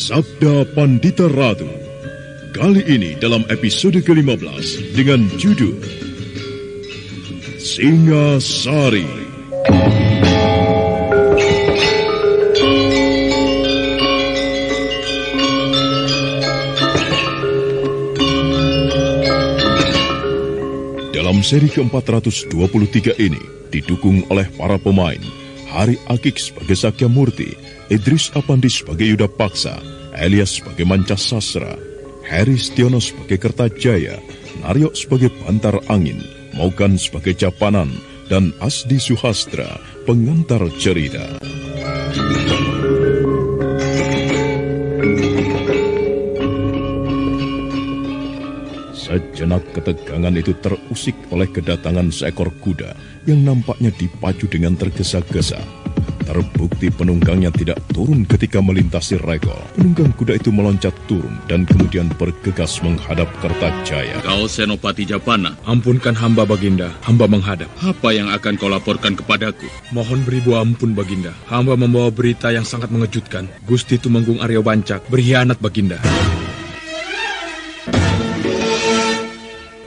Sabda Pandita Ratu. Kali ini dalam episode ke-15 dengan judul Singasari. Dalam seri ke-423 ini didukung oleh para pemain Hari Akik sebagai Sakyamurti, Idris Apandi sebagai Yuda Paksa, Elias sebagai Mancasasra, Heri Stiono sebagai Kertajaya, Naryo sebagai Bantar Angin, Mogan sebagai Japanan, dan Asdi Suhastra, pengantar cerita. Sejenak ketegangan itu terusik oleh kedatangan seekor kuda yang nampaknya dipacu dengan tergesa-gesa. Terbukti penunggangnya tidak turun ketika melintasi regol. Penunggang kuda itu meloncat turun dan kemudian bergegas menghadap Kertajaya. Kau Senopati Japana. Ampunkan hamba Baginda, hamba menghadap. Apa yang akan kau laporkan kepadaku? Mohon beribu ampun Baginda. Hamba membawa berita yang sangat mengejutkan. Gusti Tumenggung Aryo Bancak berkhianat Baginda.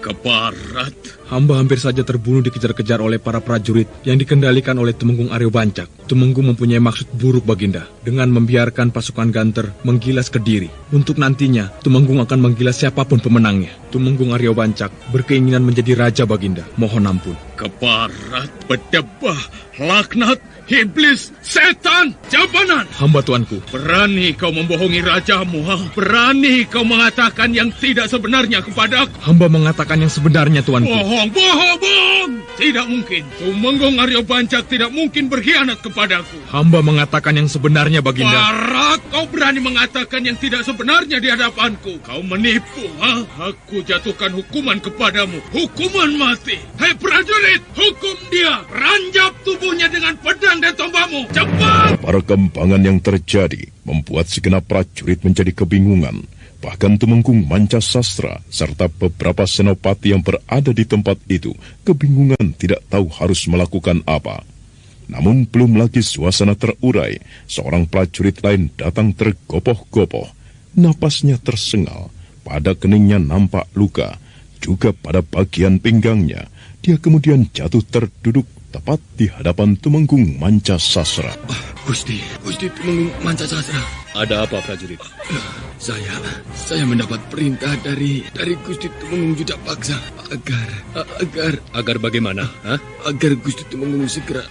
Keparat. Hamba hampir saja terbunuh dikejar-kejar oleh para prajurit yang dikendalikan oleh Tumenggung Aryo Bancak. Tumenggung mempunyai maksud buruk Baginda dengan membiarkan pasukan Ganter menggilas Kediri. Untuk nantinya, Tumenggung akan menggilas siapapun pemenangnya. Tumenggung Aryo Bancak berkeinginan menjadi raja Baginda. Mohon ampun. Keparat, bedebah, laknat, iblis, setan, Japanan. Hamba tuanku. Berani kau membohongi rajamu, ha? Berani kau mengatakan yang tidak sebenarnya kepadaku. Hamba mengatakan yang sebenarnya tuanku. Bohong. Tidak mungkin. Tumenggung Aryo Bancak tidak mungkin berkhianat kepadaku. Hamba mengatakan yang sebenarnya Baginda. Parah, kau berani mengatakan yang tidak sebenarnya di hadapanku. Kau menipu, ha? Aku jatuhkan hukuman kepadamu. Hukuman mati. Hei prajurit, hukum dia. Ranjap tubuhnya dengan pedang dan tombakmu. Cepat! Perkembangan yang terjadi membuat segenap prajurit menjadi kebingungan. Bahkan Tumenggung Mancasastra serta beberapa senopati yang berada di tempat itu kebingungan tidak tahu harus melakukan apa. Namun belum lagi suasana terurai, seorang prajurit lain datang tergopoh-gopoh. Napasnya tersengal, pada keningnya nampak luka, juga pada bagian pinggangnya. Dia kemudian jatuh terduduk tepat di hadapan Tumenggung Mancasasra. Gusti Tumenggung Mancasasra. Ada apa prajurit? Saya mendapat perintah dari Gusti Tumenggung Yuda Paksa agar bagaimana? Agar Gusti Tumenggung segera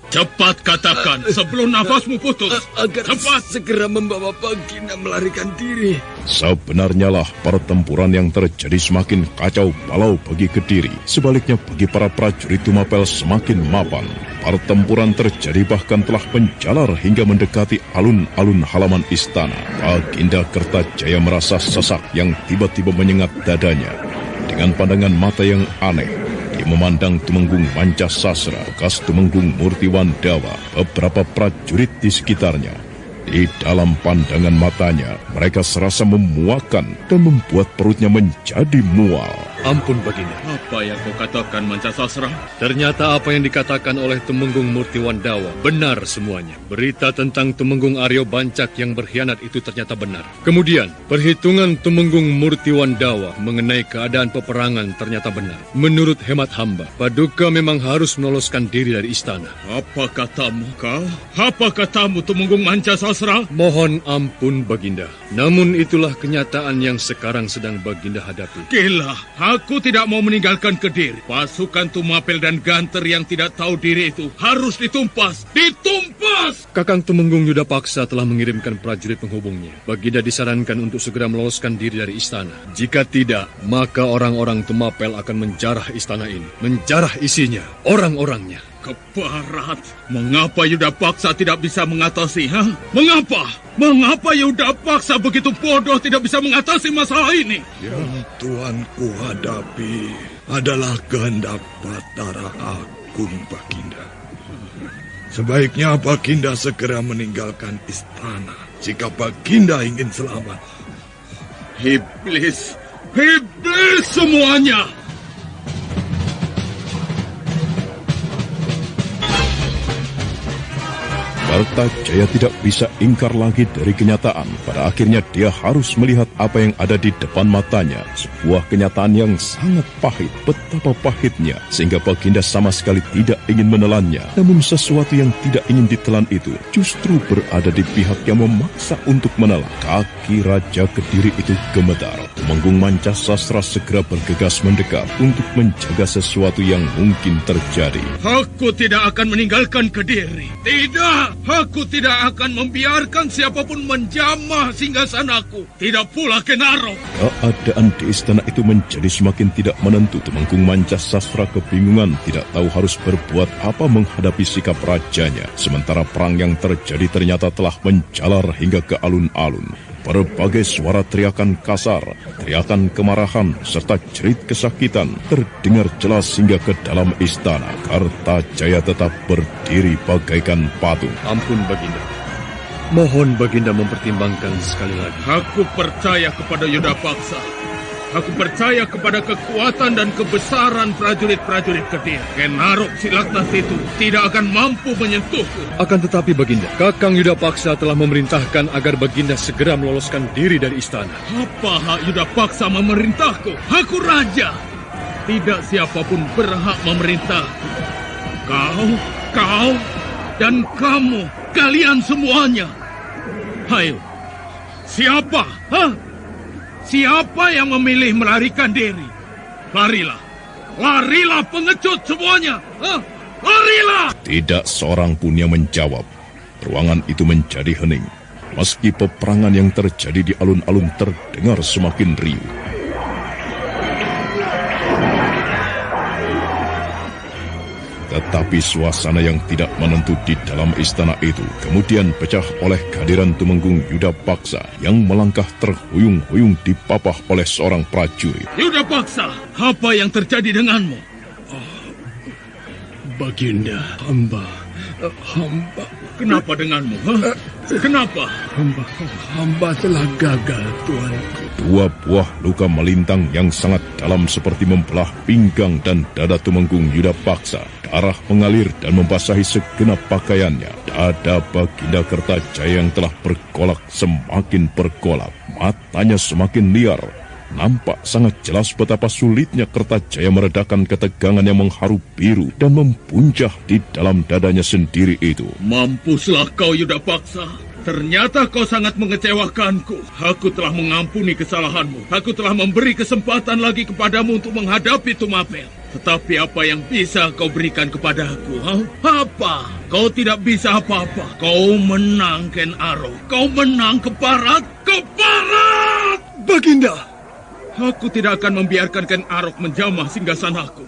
cepat katakan sebelum nafasmu putus. Agar cepat segera membawa Baginda melarikan diri. Sebenarnya lah pertempuran yang terjadi semakin kacau balau bagi Kediri. Sebaliknya bagi para prajurit Tumapel semakin mapan. Pertempuran terjadi bahkan telah menjalar hingga mendekati alun-alun halaman istana. Baginda Kertajaya merasa sesak yang tiba-tiba menyengat dadanya. Dengan pandangan mata yang aneh, dia memandang Tumenggung Mancasasra, bekas Tumenggung Murtiwandawa, beberapa prajurit di sekitarnya. Di dalam pandangan matanya, mereka serasa memuakan dan membuat perutnya menjadi mual. Ampun Baginda. Apa yang kau katakan Mancasasra? Ternyata apa yang dikatakan oleh Tumenggung Murtiwandawa benar semuanya. Berita tentang Tumenggung Aryo Bancak yang berkhianat itu ternyata benar. Kemudian, perhitungan Tumenggung Murtiwandawa mengenai keadaan peperangan ternyata benar. Menurut hemat hamba, Paduka memang harus meloloskan diri dari istana. Apa katamu kau? Apa katamu Tumenggung Mancasasra? Mohon ampun Baginda. Namun itulah kenyataan yang sekarang sedang Baginda hadapi. Gila, aku tidak mau meninggalkan Kediri. Pasukan Tumapel dan Ganter yang tidak tahu diri itu harus ditumpas. Ditumpas! Kakang Tumenggung Yuda Paksa telah mengirimkan prajurit penghubungnya. Baginda disarankan untuk segera meloloskan diri dari istana. Jika tidak, maka orang-orang Tumapel akan menjarah istana ini. Menjarah isinya, orang-orangnya. Keparat, mengapa Yuda Paksa tidak bisa mengatasi, ha? Mengapa Yuda Paksa begitu bodoh tidak bisa mengatasi masalah ini? Yang tuanku hadapi adalah kehendak Batara Agung, Baginda. Sebaiknya Baginda segera meninggalkan istana jika Baginda ingin selamat. Iblis semuanya! Kartajaya tidak bisa ingkar lagi dari kenyataan. Pada akhirnya dia harus melihat apa yang ada di depan matanya. Sebuah kenyataan yang sangat pahit, betapa pahitnya, sehingga Baginda sama sekali tidak ingin menelannya. Namun sesuatu yang tidak ingin ditelan itu justru berada di pihak yang memaksa untuk menelan. Kaki Raja Kediri itu gemetar. Tumenggung Mancasastra segera bergegas mendekat untuk menjaga sesuatu yang mungkin terjadi. Aku tidak akan meninggalkan Kediri. Tidak! Aku tidak akan membiarkan siapapun menjamah singgasanaku. Tidak pula Ken Arok. Keadaan di istana itu menjadi semakin tidak menentu. Tumenggung Mancasastra kebingungan, tidak tahu harus berbuat apa menghadapi sikap rajanya. Sementara perang yang terjadi ternyata telah menjalar hingga ke alun-alun. Berbagai suara teriakan kasar, teriakan kemarahan, serta jerit kesakitan terdengar jelas hingga ke dalam istana. Kartajaya tetap berdiri bagaikan patung. Ampun Baginda. Mohon Baginda mempertimbangkan sekali lagi. Aku percaya kepada Yudapaksa. Aku percaya kepada kekuatan dan kebesaran prajurit-prajurit Kediri. Ken Arok Silaktas itu tidak akan mampu menyentuhku. Akan tetapi Baginda, Kakang Yudapaksa telah memerintahkan agar Baginda segera meloloskan diri dari istana. Apa hak Yudapaksa memerintahku? Aku raja. Tidak siapapun berhak memerintahku. Kau, dan kamu, kalian semuanya. Hayo, siapa? Siapa yang memilih melarikan diri? Larilah pengecut semuanya! Larilah! Tidak seorang pun yang menjawab. Ruangan itu menjadi hening. Meski peperangan yang terjadi di alun-alun terdengar semakin riuh. Tetapi suasana yang tidak menentu di dalam istana itu kemudian pecah oleh kehadiran Tumenggung Yudapaksa yang melangkah terhuyung-huyung dipapah oleh seorang prajurit. Yudapaksa, apa yang terjadi denganmu? Baginda, hamba. Kenapa denganmu? Kenapa? Hamba telah gagal, Tuanku. Dua buah luka melintang yang sangat dalam seperti membelah pinggang dan dada Tumenggung Yudapaksa. Darah mengalir dan membasahi segenap pakaiannya. Dada Baginda Kertajaya yang telah bergolak semakin bergolak. Matanya semakin liar. Nampak sangat jelas betapa sulitnya Kertajaya meredakan ketegangan yang mengharu biru dan mempuncah di dalam dadanya sendiri itu. Mampuslah kau Yudapaksa. Ternyata kau sangat mengecewakanku. Aku telah mengampuni kesalahanmu. Aku telah memberi kesempatan lagi kepadamu untuk menghadapi Tumapel. Tetapi apa yang bisa kau berikan kepadaku? Apa? Kau tidak bisa apa-apa. Kau menang, Ken Arok. Kau menang keparat. Baginda! Aku tidak akan membiarkan Ken Arok menjamah singgasanaku.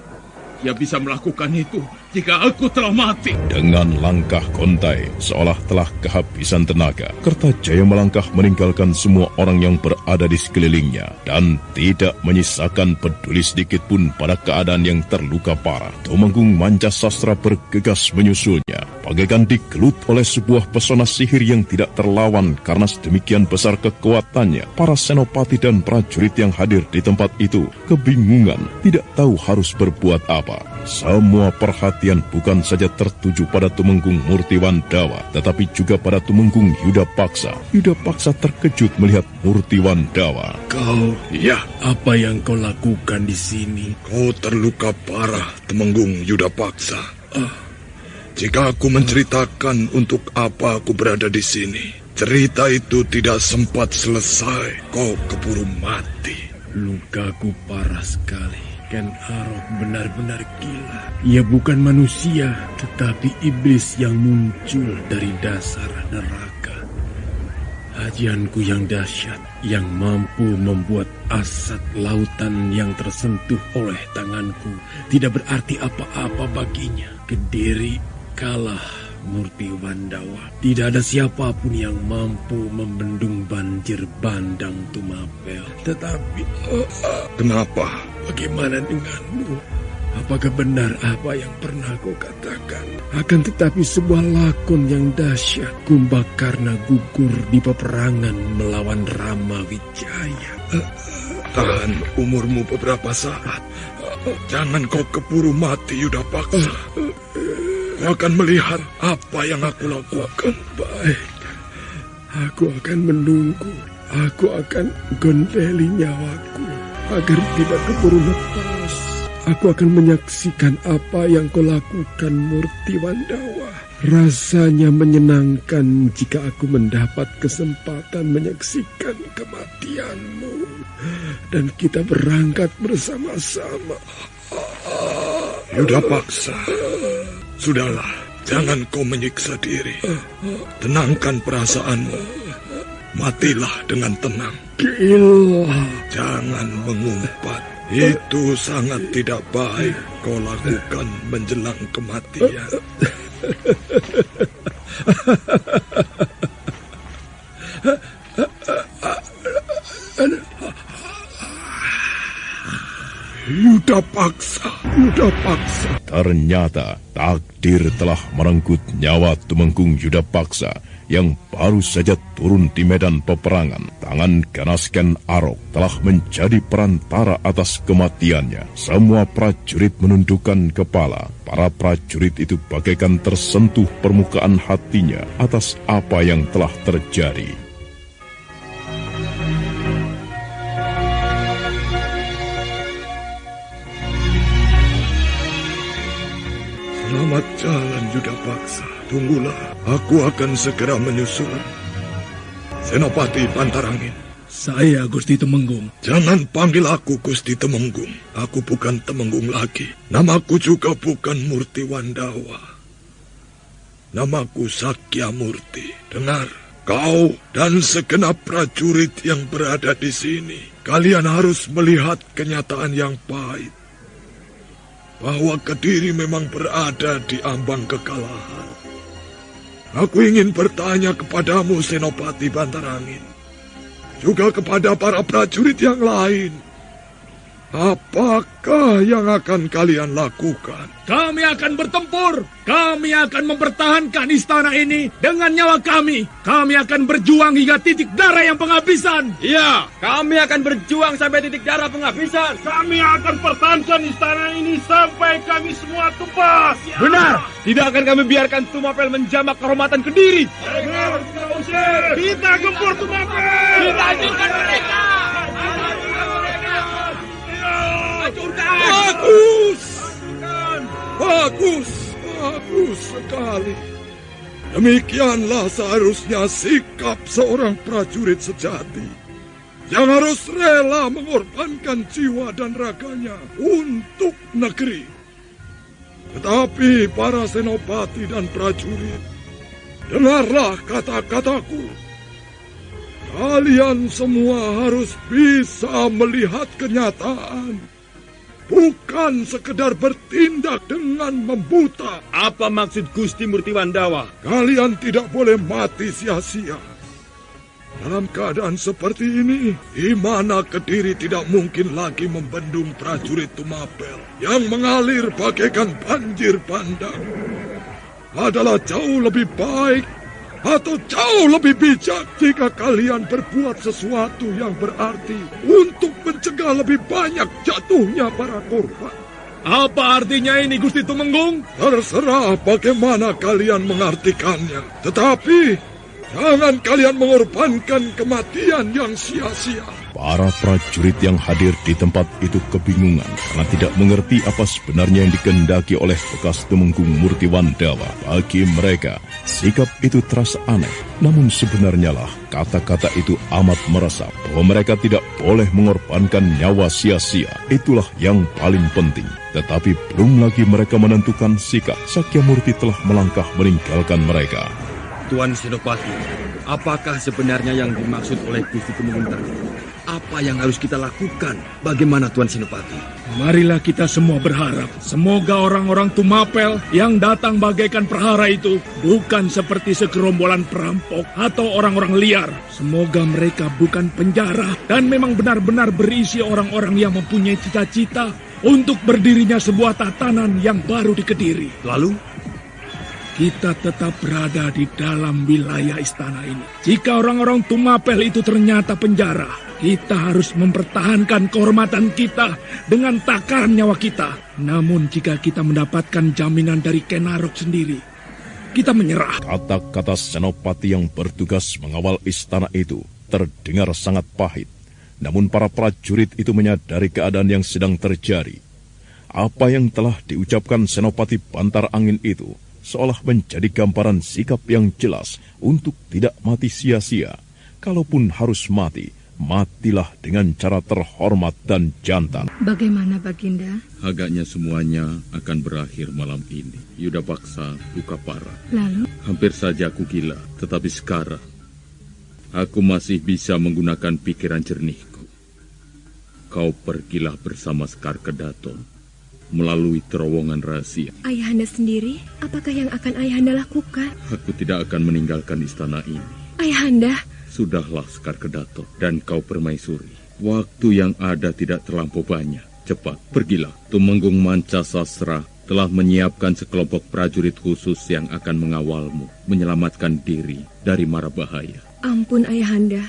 Dia bisa melakukan itu jika aku telah mati. Dengan langkah kontai, seolah telah kehabisan tenaga, Kertajaya melangkah meninggalkan semua orang yang berada di sekelilingnya dan tidak menyisakan peduli sedikit pun pada keadaan yang terluka parah. Tumenggung Mancasastra bergegas menyusulnya, bagaikan digelut oleh sebuah pesona sihir yang tidak terlawan karena sedemikian besar kekuatannya. Para senopati dan prajurit yang hadir di tempat itu kebingungan, tidak tahu harus berbuat apa. Semua perhatian bukan saja tertuju pada Tumenggung Murtiwandawa, tetapi juga pada Tumenggung Yudapaksa. Yudapaksa terkejut melihat Murtiwandawa. Kau, Ya, apa yang kau lakukan di sini? kau terluka parah, Tumenggung Yudapaksa. Jika aku menceritakan untuk apa aku berada di sini, cerita itu tidak sempat selesai. Kau keburu mati. Lukaku parah sekali. Ken Arok benar-benar gila. Ia bukan manusia, tetapi iblis yang muncul dari dasar neraka. Ajianku yang dahsyat, yang mampu membuat asat lautan yang tersentuh oleh tanganku, tidak berarti apa-apa baginya. Kediri kalah Murtiwandawa. Tidak ada siapapun yang mampu membendung banjir bandang Tumapel. Tetapi, Kenapa? bagaimana denganmu? Apakah benar apa yang pernah kau katakan? Akan tetapi sebuah lakon yang dahsyat, Kumbakarna gugur di peperangan melawan Rama Wijaya. Tahan umurmu beberapa saat. Jangan kau keburu mati, Yudapaksa. Aku akan melihat apa yang aku lakukan. Baik, aku akan menunggu. Aku akan gondeli nyawaku agar tidak keburu lepas. Aku akan menyaksikan apa yang kau lakukan, Murti Wandawa. Rasanya menyenangkan jika aku mendapat kesempatan menyaksikan kematianmu. Dan kita berangkat bersama-sama. Yudapaksa, sudahlah, jangan kau menyiksa diri. Tenangkan perasaanmu. Matilah dengan tenang. Gila. Jangan mengumpat. Itu sangat tidak baik kau lakukan menjelang kematian. Yudapaksa. Ternyata takdir telah merenggut nyawa Tumenggung Yudapaksa yang baru saja turun di medan peperangan. Tangan ganas Ken Arok telah menjadi perantara atas kematiannya. Semua prajurit menundukkan kepala. Para prajurit itu bagaikan tersentuh permukaan hatinya atas apa yang telah terjadi. Selamat jalan, Yudapaksa. Tunggulah, aku akan segera menyusul. Senopati Bantarangin. Saya Gusti Temenggung. Jangan panggil aku Gusti Temenggung. Aku bukan Temenggung lagi. Namaku juga bukan Murti Wandawa. Namaku Sakya Murti. Dengar, kau dan segenap prajurit yang berada di sini. Kalian harus melihat kenyataan yang pahit. Bahwa Kediri memang berada di ambang kekalahan. Aku ingin bertanya kepadamu, Senopati Bantarangin. Juga kepada para prajurit yang lain. Apakah yang akan kalian lakukan? Kami akan bertempur. Kami akan mempertahankan istana ini dengan nyawa kami. Kami akan berjuang hingga titik darah yang penghabisan. Iya, kami akan berjuang sampai titik darah penghabisan. Kami akan pertahankan istana ini sampai kami semua tumbas. Ya. Benar, tidak akan kami biarkan Tumapel menjamak kehormatan Kediri. Kita gempur Tumapel. Kita hancurkan mereka. Bagus sekali. Demikianlah seharusnya sikap seorang prajurit sejati yang harus rela mengorbankan jiwa dan raganya untuk negeri. Tetapi para senopati dan prajurit, dengarlah kata-kataku. Kalian semua harus bisa melihat kenyataan. Bukan sekedar bertindak dengan membuta. Apa maksud Gusti Murti Wandawa? Kalian tidak boleh mati sia-sia. Dalam keadaan seperti ini, di mana Kediri tidak mungkin lagi membendung prajurit Tumapel yang mengalir bagaikan banjir bandang, adalah jauh lebih baik atau jauh lebih bijak jika kalian berbuat sesuatu yang berarti untuk mencegah lebih banyak jatuhnya para korban. Apa artinya ini, Gusti Tumenggung? Terserah bagaimana kalian mengartikannya. Tetapi jangan kalian mengorbankan kematian yang sia-sia. Para prajurit yang hadir di tempat itu kebingungan karena tidak mengerti apa sebenarnya yang dikehendaki oleh bekas Tumenggung Murti Wandawa. Bagi mereka, sikap itu terasa aneh. Namun sebenarnya lah kata-kata itu amat meresap bahwa mereka tidak boleh mengorbankan nyawa sia-sia. Itulah yang paling penting. Tetapi belum lagi mereka menentukan sikap, Sakya Murti telah melangkah meninggalkan mereka. Tuan Senopati, apakah sebenarnya yang dimaksud oleh Gusti Tumenggung tadi? Apa yang harus kita lakukan? Bagaimana Tuan Senopati? Marilah kita semua berharap semoga orang-orang Tumapel yang datang bagaikan perhara itu bukan seperti segerombolan perampok atau orang-orang liar. Semoga mereka bukan penjara dan memang benar-benar berisi orang-orang yang mempunyai cita-cita untuk berdirinya sebuah tatanan yang baru di Kediri. Lalu? Kita tetap berada di dalam wilayah istana ini. Jika orang-orang Tumapel itu ternyata penjara, Kita harus mempertahankan kehormatan kita dengan takaran nyawa kita. Namun jika kita mendapatkan jaminan dari Ken Arok sendiri, kita menyerah. Kata-kata senopati yang bertugas mengawal istana itu terdengar sangat pahit. Namun para prajurit itu menyadari keadaan yang sedang terjadi. Apa yang telah diucapkan senopati Bantar Angin itu seolah menjadi gambaran sikap yang jelas untuk tidak mati sia-sia. Kalaupun harus mati, matilah dengan cara terhormat dan jantan. Bagaimana, Baginda? Agaknya semuanya akan berakhir malam ini. Yudapaksa luka parah. Lalu? Hampir saja aku gila, tetapi sekarang aku masih bisa menggunakan pikiran jernihku. Kau pergilah bersama Sekar Kedaton melalui terowongan rahasia. Ayahanda sendiri, apakah yang akan Ayahanda lakukan? Aku tidak akan meninggalkan istana ini. Ayahanda? Sudahlah, Sekar Kedaton, dan kau Permaisuri. Waktu yang ada tidak terlampau banyak. Cepat, pergilah. Tumenggung Manca Sastra telah menyiapkan sekelompok prajurit khusus yang akan mengawalmu, menyelamatkan diri dari mara bahaya. Ampun, Ayahanda.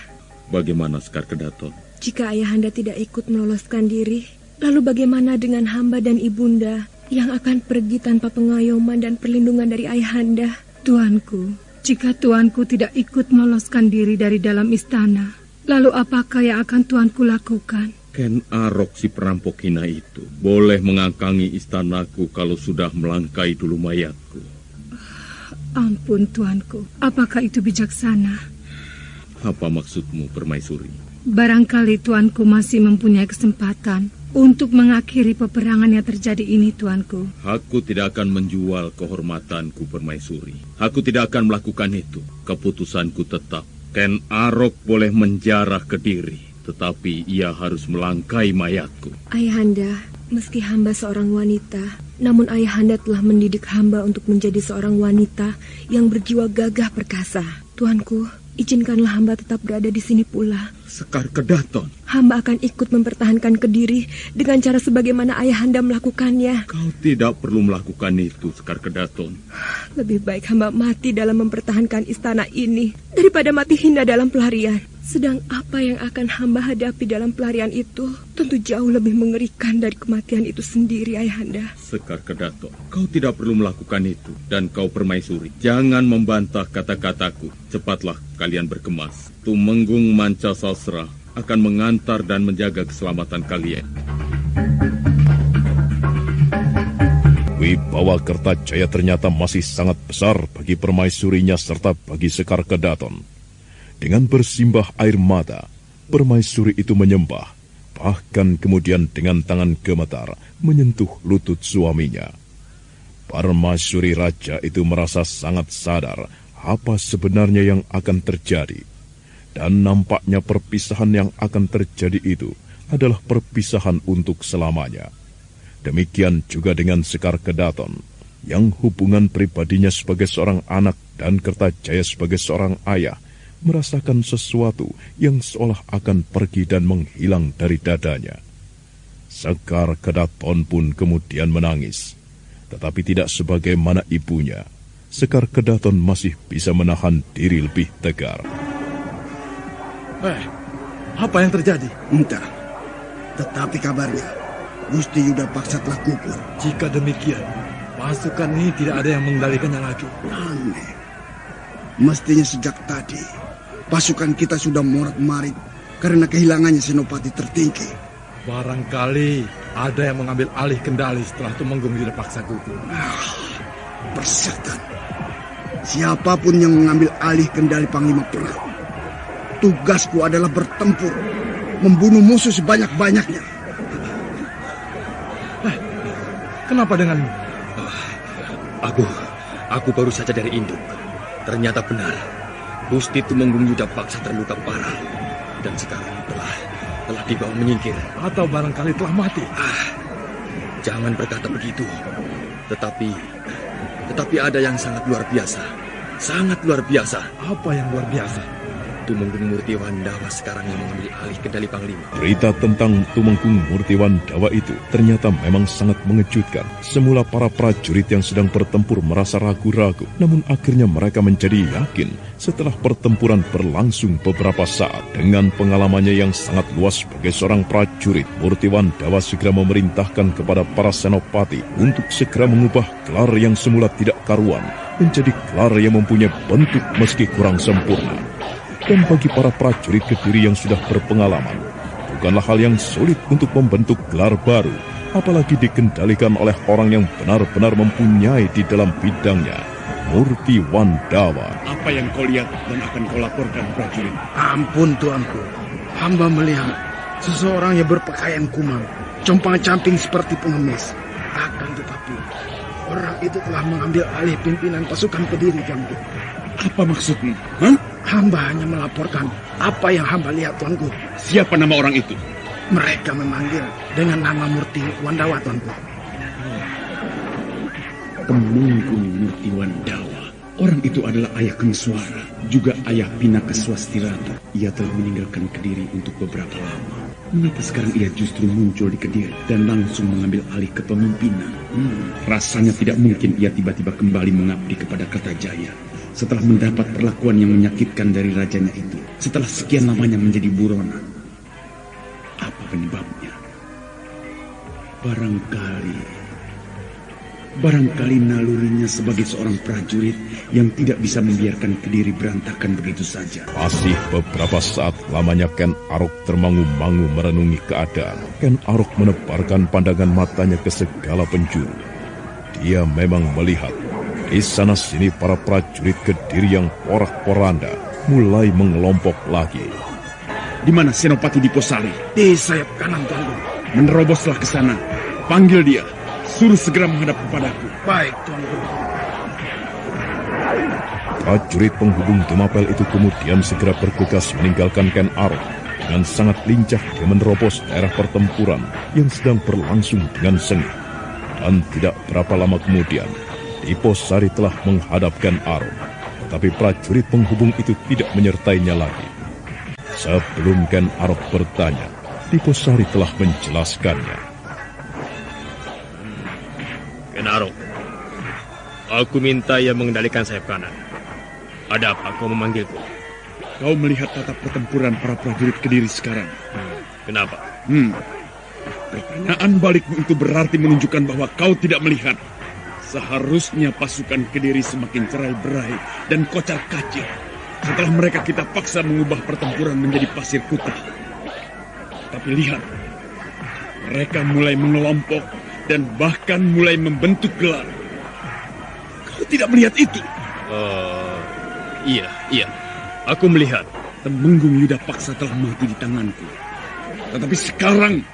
Bagaimana, Sekar Kedaton? Jika Ayahanda tidak ikut meloloskan diri, lalu bagaimana dengan hamba dan ibunda yang akan pergi tanpa pengayoman dan perlindungan dari Ayahanda? Tuanku, jika tuanku tidak ikut meloloskan diri dari dalam istana, lalu apakah yang akan tuanku lakukan? Ken Arok si perampok hina itu boleh mengangkangi istanaku kalau sudah melangkai dulu mayatku. Ampun, tuanku. Apakah itu bijaksana? Apa maksudmu, Permaisuri? Barangkali tuanku masih mempunyai kesempatan untuk mengakhiri peperangan yang terjadi ini, tuanku. Aku tidak akan menjual kehormatanku, Permaisuri. Aku tidak akan melakukan itu. Keputusanku tetap. Ken Arok boleh menjarah Kediri, tetapi ia harus melangkai mayatku. Ayahanda, meski hamba seorang wanita, namun Ayahanda telah mendidik hamba untuk menjadi seorang wanita yang berjiwa gagah perkasa. Tuanku, izinkanlah hamba tetap berada di sini pula. Sekar Kedaton. Hamba akan ikut mempertahankan Kediri dengan cara sebagaimana Ayahanda melakukannya. Kau tidak perlu melakukan itu, Sekar Kedaton. Lebih baik hamba mati dalam mempertahankan istana ini daripada mati hina dalam pelarian. Sedang apa yang akan hamba hadapi dalam pelarian itu tentu jauh lebih mengerikan dari kematian itu sendiri, Ayahanda. Sekar Kedaton, kau tidak perlu melakukan itu. Dan kau Permaisuri, jangan membantah kata-kataku. Cepatlah kalian berkemas. Tumenggung Manca Sastra akan mengantar dan menjaga keselamatan kalian. Wibawa Kertajaya ternyata masih sangat besar bagi permaisurinya serta bagi Sekar Kedaton. Dengan bersimbah air mata, permaisuri itu menyembah, bahkan kemudian dengan tangan gemetar menyentuh lutut suaminya. Permaisuri raja itu merasa sangat sadar apa sebenarnya yang akan terjadi. Dan nampaknya perpisahan yang akan terjadi itu adalah perpisahan untuk selamanya. Demikian juga dengan Sekar Kedaton, yang hubungan pribadinya sebagai seorang anak dan Kertajaya sebagai seorang ayah merasakan sesuatu yang seolah akan pergi dan menghilang dari dadanya. Sekar Kedaton pun kemudian menangis, tetapi tidak sebagaimana ibunya. Sekar Kedaton masih bisa menahan diri lebih tegar. Apa yang terjadi? Entah. Tetapi kabarnya, Gusti Yudapaksa telah gugur. Jika demikian, pasukan ini tidak ada yang mengendalikannya lagi. Aneh. Mestinya sejak tadi, pasukan kita sudah morat-marit karena kehilangannya senopati tertinggi. Barangkali ada yang mengambil alih kendali setelah Tumenggung Yudapaksa gugur. Persetan. Siapapun yang mengambil alih kendali Panglima Perang, tugasku adalah bertempur, membunuh musuh sebanyak-banyaknya. Kenapa denganmu? Aku baru saja dari induk. Ternyata benar, Gusti Tumenggung Yudapaksa terluka parah dan sekarang telah dibawa menyingkir. Atau barangkali telah mati. Jangan berkata begitu. Tetapi ada yang sangat luar biasa. Sangat luar biasa. Apa yang luar biasa? Tumenggung Murti Wandawa sekarang yang mengambil alih kendali Panglima. Berita tentang Tumenggung Murti Wandawa itu ternyata memang sangat mengejutkan. Semula para prajurit yang sedang bertempur merasa ragu-ragu, namun akhirnya mereka menjadi yakin setelah pertempuran berlangsung beberapa saat. Dengan pengalamannya yang sangat luas sebagai seorang prajurit, Murti Wandawa segera memerintahkan kepada para senopati untuk segera mengubah gelar yang semula tidak karuan menjadi gelar yang mempunyai bentuk meski kurang sempurna. Dan bagi para prajurit Kediri yang sudah berpengalaman, bukanlah hal yang sulit untuk membentuk gelar baru, apalagi dikendalikan oleh orang yang benar-benar mempunyai di dalam bidangnya, Murti Wandawa. Apa yang kau lihat dan akan kau laporkan, prajurit? Ampun, tuanku. Hamba melihat seseorang yang berpakaian kumang, compang-camping seperti pengemis. Akan tetapi, orang itu telah mengambil alih pimpinan pasukan Kediri, tuanku. Apa maksudmu? Hah? Hamba hanya melaporkan apa yang hamba lihat, tuanku. Siapa nama orang itu? Mereka memanggil dengan nama Murti Wandawa, tuanku. Tumenggung Murti Wandawa. Orang itu adalah ayah Kengswara, juga ayah Pinaka Swastirata. Ia telah meninggalkan Kediri untuk beberapa lama. Mengapa sekarang ia justru muncul di Kediri dan langsung mengambil alih kepemimpinan? Rasanya tidak mungkin ia tiba-tiba kembali mengabdi kepada Kertajaya setelah mendapat perlakuan yang menyakitkan dari rajanya itu. Setelah sekian lamanya menjadi buronan. Apa penyebabnya? Barangkali nalurinya sebagai seorang prajurit yang tidak bisa membiarkan Kediri berantakan begitu saja. Masih beberapa saat lamanya Ken Arok termangu-mangu merenungi keadaan. Ken Arok menebarkan pandangan matanya ke segala penjuru. Dia memang melihat di sana-sini para prajurit Kediri yang porak-poranda mulai mengelompok lagi. Di mana Senopati Diposali? Di sayap kanan, tuanku. Meneroboslah ke sana. Panggil dia. Suruh segera menghadap kepadaku. Baik, tuanku. Prajurit penghubung Tumapel itu kemudian segera bergegas meninggalkan Ken Arok. Dengan sangat lincah dia menerobos daerah pertempuran yang sedang berlangsung dengan sengit. Dan tidak berapa lama kemudian, Diposari telah menghadap Ken Arok. Tetapi prajurit penghubung itu tidak menyertainya lagi. Sebelum Ken Arok bertanya, Diposari telah menjelaskannya. Ken Arok, aku minta ia mengendalikan sayap kanan. Ada apa kau memanggilku? Kau melihat tata pertempuran para prajurit Kediri sekarang. Kenapa? Pertanyaan balikmu itu berarti menunjukkan bahwa kau tidak melihat. Seharusnya pasukan Kediri semakin cerai-berai dan kocar-kacir setelah mereka kita paksa mengubah pertempuran menjadi pasir kutah. Tapi lihat, mereka mulai mengelompok dan bahkan mulai membentuk gelar. Kau tidak melihat itu? Iya, aku melihat. Tumenggung Yudapaksa telah mati di tanganku. Tetapi sekarang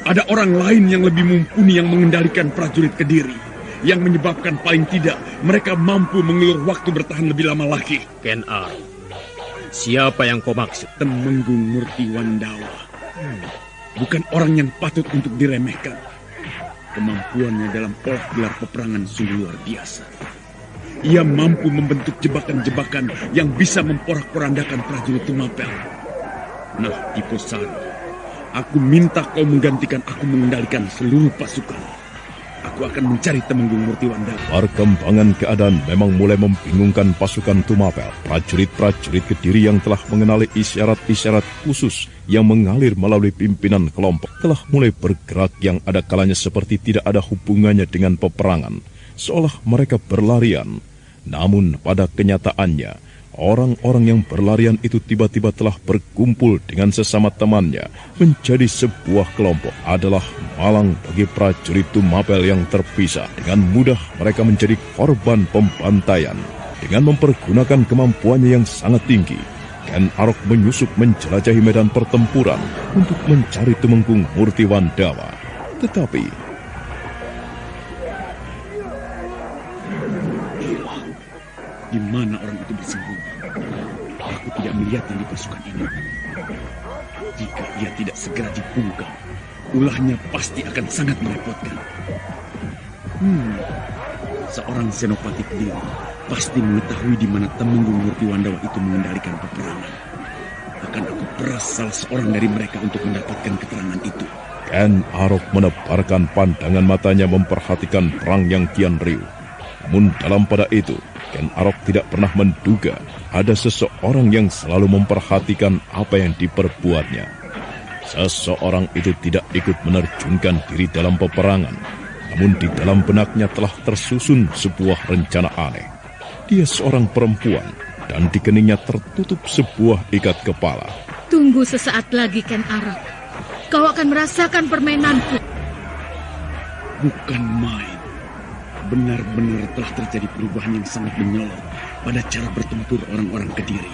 ada orang lain yang lebih mumpuni yang mengendalikan prajurit Kediri, yang menyebabkan paling tidak mereka mampu mengulur waktu bertahan lebih lama lagi. Ken Arok, siapa yang kau maksud? Tumenggung Murti Wandawa. Bukan orang yang patut untuk diremehkan. Kemampuannya dalam olah gelar peperangan sungguh luar biasa. Ia mampu membentuk jebakan-jebakan yang bisa memporak-porandakan prajurit Tumapel. Nah, Diposari, aku minta kau menggantikan aku mengendalikan seluruh pasukan. Aku akan mencari Tumenggung Murti Wandawa. Perkembangan keadaan memang mulai membingungkan pasukan Tumapel. Prajurit-prajurit Kediri yang telah mengenali isyarat-isyarat khusus yang mengalir melalui pimpinan kelompok telah mulai bergerak yang ada kalanya seperti tidak ada hubungannya dengan peperangan, seolah mereka berlarian. Namun pada kenyataannya, orang-orang yang berlarian itu tiba-tiba telah berkumpul dengan sesama temannya menjadi sebuah kelompok. Adalah malang bagi prajurit Tumapel yang terpisah. Dengan mudah mereka menjadi korban pembantaian. Dengan mempergunakan kemampuannya yang sangat tinggi, Ken Arok menyusup menjelajahi medan pertempuran untuk mencari Tumenggung Murti Wandawa. Tetapi di mana orang itu bersembunyi? Aku tidak melihatnya di pasukan ini. Jika ia tidak segera dibungkam, ulahnya pasti akan sangat merepotkan. Seorang senopati Kediri pasti mengetahui di mana Tumenggung Murti Wandawa itu mengendalikan peperangan. akan aku peras salah seorang dari mereka untuk mendapatkan keterangan itu. Ken Arok menebarkan pandangan matanya memperhatikan perang yang kian riuh. Namun dalam pada itu, Ken Arok tidak pernah menduga ada seseorang yang selalu memperhatikan apa yang diperbuatnya. Seseorang itu tidak ikut menerjunkan diri dalam peperangan, namun di dalam benaknya telah tersusun sebuah rencana aneh. Dia seorang perempuan, dan di keningnya tertutup sebuah ikat kepala. Tunggu sesaat lagi, Ken Arok. Kau akan merasakan permainanku. Bukan main. Benar-benar telah terjadi perubahan yang sangat menyolok pada cara bertempur orang-orang Kediri.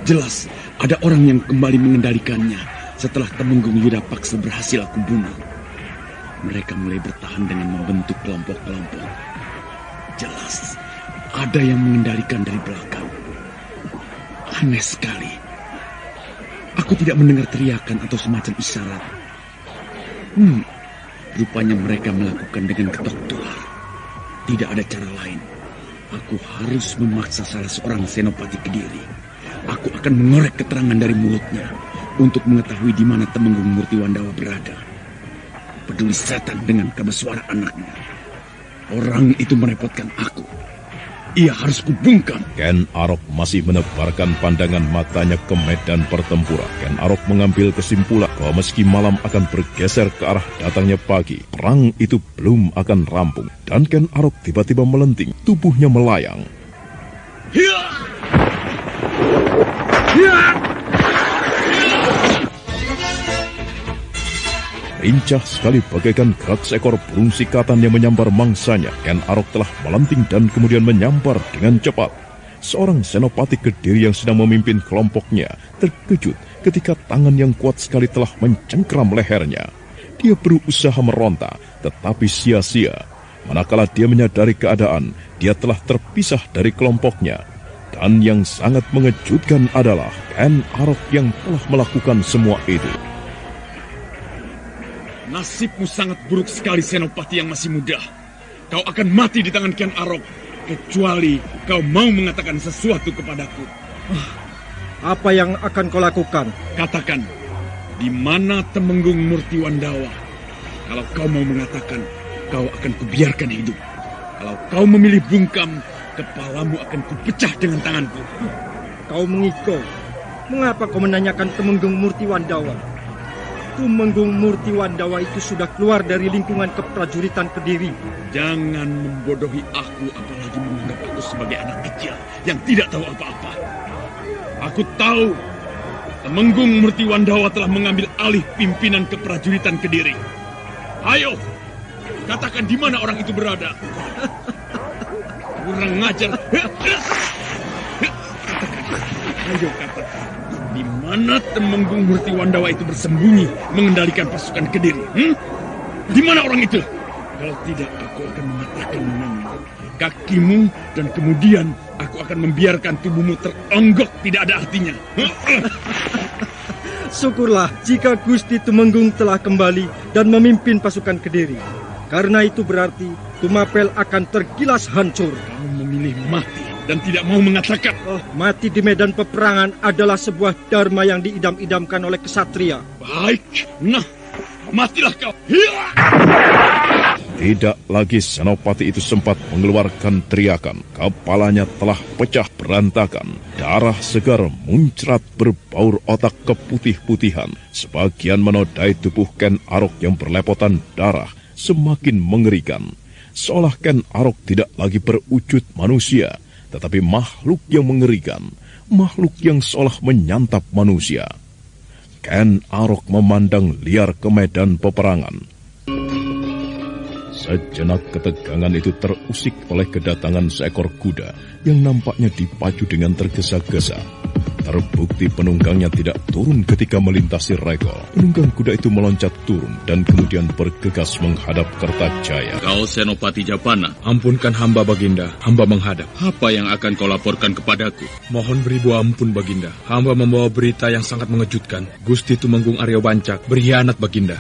Jelas ada orang yang kembali mengendalikannya setelah Temenggung Yudapaksa berhasil aku bunuh. Mereka mulai bertahan dengan membentuk kelompok-kelompok. Jelas ada yang mengendalikan dari belakang. Aneh sekali. Aku tidak mendengar teriakan atau semacam isyarat. Rupanya mereka melakukan dengan ketok tular. Tidak ada cara lain. Aku harus memaksa salah seorang senopati Kediri. Aku akan mengorek keterangan dari mulutnya untuk mengetahui di mana Temenggung Murtiwandawa berada. Peduli setan dengan Kameswara anaknya. Orang itu merepotkan aku. Ia harus kubungkam. Ken Arok masih menebarkan pandangan matanya ke medan pertempuran. Ken Arok mengambil kesimpulan bahwa meski malam akan bergeser ke arah datangnya pagi, perang itu belum akan rampung. Dan Ken Arok tiba-tiba melenting, tubuhnya melayang. Lincah sekali bagaikan gerak seekor burung sikatan yang menyambar mangsanya. Ken Arok telah melenting dan kemudian menyambar dengan cepat. Seorang senopati Kediri yang sedang memimpin kelompoknya terkejut ketika tangan yang kuat sekali telah mencengkram lehernya. Dia berusaha meronta, tetapi sia-sia. Manakala dia menyadari keadaan, dia telah terpisah dari kelompoknya. Dan yang sangat mengejutkan adalah Ken Arok yang telah melakukan semua itu. Nasibmu sangat buruk sekali, senopati yang masih muda. Kau akan mati di tangan Ken Arok, kecuali kau mau mengatakan sesuatu kepadaku. Apa yang akan kau lakukan? Katakan, di mana Temenggung Murtiwandawa? Kalau kau mau mengatakan, kau akan kubiarkan hidup. Kalau kau memilih bungkam, kepalamu akan kupecah dengan tanganku. Kau mengiko. Mengapa kau menanyakan Temenggung Murtiwandawa? Temenggung Murtiwandawa itu sudah keluar dari lingkungan keprajuritan Kediri. Jangan membodohi aku, apalagi menganggap aku sebagai anak kecil yang tidak tahu apa-apa. Aku tahu Temenggung Murtiwandawa telah mengambil alih pimpinan keprajuritan Kediri. Ayo, katakan di mana orang itu berada. Kurang ngajar. Ayo katakan. Di mana Temenggung Murtiwandawa itu bersembunyi mengendalikan pasukan Kediri? Di mana orang itu? Kalau tidak, aku akan mematahkan lenganmu, kakimu, dan kemudian aku akan membiarkan tubuhmu teronggok tidak ada artinya. Syukurlah jika Gusti Temenggung telah kembali dan memimpin pasukan Kediri. Karena itu berarti Tumapel akan tergilas hancur. Kau memilih mati dan tidak mau mengatakan. Mati di medan peperangan adalah sebuah dharma yang diidam-idamkan oleh kesatria. Baik, nah, matilah kau. Tidak lagi senopati itu sempat mengeluarkan teriakan. Kepalanya telah pecah berantakan. Darah segar muncrat berbaur otak keputih-putihan. Sebagian menodai tubuh Ken Arok yang berlepotan darah semakin mengerikan. Seolah Ken Arok tidak lagi berwujud manusia, tetapi makhluk yang mengerikan, makhluk yang seolah menyantap manusia. Ken Arok memandang liar ke medan peperangan. Sejenak ketegangan itu terusik oleh kedatangan seekor kuda yang nampaknya dipacu dengan tergesa-gesa. Terbukti penunggangnya tidak turun ketika melintasi regol. Penunggang kuda itu meloncat turun dan kemudian bergegas menghadap Kertajaya. Kau Senopati Japana. Ampunkan hamba, Baginda. Hamba menghadap. Apa yang akan kau laporkan kepadaku? Mohon beribu ampun, Baginda. Hamba membawa berita yang sangat mengejutkan. Gusti Tumenggung Aryo Bancak berkhianat, Baginda.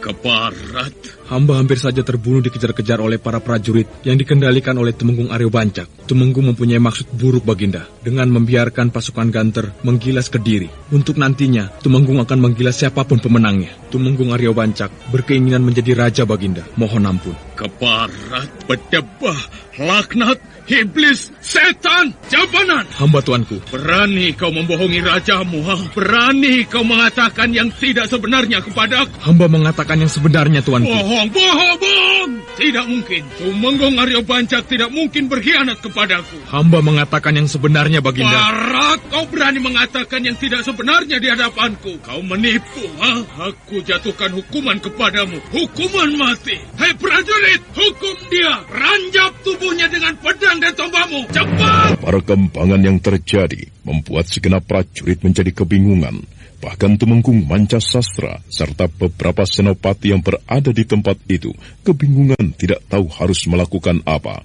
ke barat. Hamba hampir saja terbunuh dikejar-kejar oleh para prajurit yang dikendalikan oleh Tumenggung Aryo Bancak. Tumenggung mempunyai maksud buruk Baginda dengan membiarkan pasukan Ganter menggilas Kediri. Untuk nantinya, Tumenggung akan menggilas siapapun pemenangnya. Tumenggung Aryo Bancak berkeinginan menjadi raja Baginda. Mohon ampun. Ke barat, berdebah, laknat, iblis, setan, jabanan. Hamba tuanku. Berani kau membohongi rajamu, ha? Berani kau mengatakan yang tidak sebenarnya kepadaku. Hamba mengatakan yang sebenarnya, tuanku. Bohong. Tidak mungkin. Tumenggung Aryo Bancak tidak mungkin berkhianat kepadaku. Hamba mengatakan yang sebenarnya, Baginda. Barat, kau berani mengatakan yang tidak sebenarnya di hadapanku. Kau menipu, ha? Aku jatuhkan hukuman kepadamu. Hukuman mati. Hei prajurit, hukum dia. Ranjap tubuhnya dengan pedang dan tombakmu. Cepat! Perkembangan yang terjadi membuat segenap prajurit menjadi kebingungan. Bahkan Tumenggung Mancasastra serta beberapa senopati yang berada di tempat itu kebingungan tidak tahu harus melakukan apa.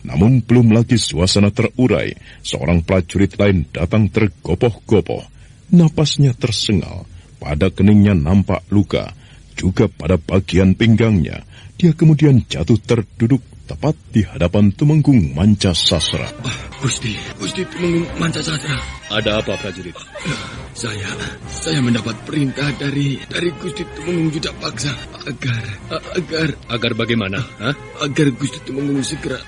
Namun belum lagi suasana terurai, seorang prajurit lain datang tergopoh-gopoh. Napasnya tersengal, pada keningnya nampak luka, juga pada bagian pinggangnya. Dia kemudian jatuh terduduk tepat di hadapan Tumenggung Mancasastra. Gusti Tumenggung Mancasastra. Ada apa, prajurit? Saya mendapat perintah dari Gusti Tumenggung Yudapaksa agar bagaimana? Agar Gusti Tumenggung segera.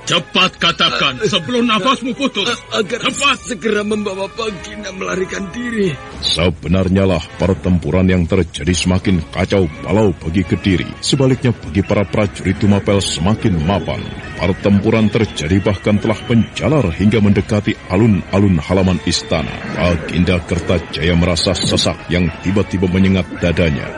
Cepat katakan sebelum nafasmu putus. Agar cepat segera membawa Baginda melarikan diri. Sebenarnya lah pertempuran yang terjadi semakin kacau balau bagi Kediri. Sebaliknya bagi para prajurit Tumapel semakin mapan. Pertempuran terjadi bahkan telah menjalar hingga mendekati alun-alun halaman istana. Baginda Kertajaya merasa sesak yang tiba-tiba menyengat dadanya.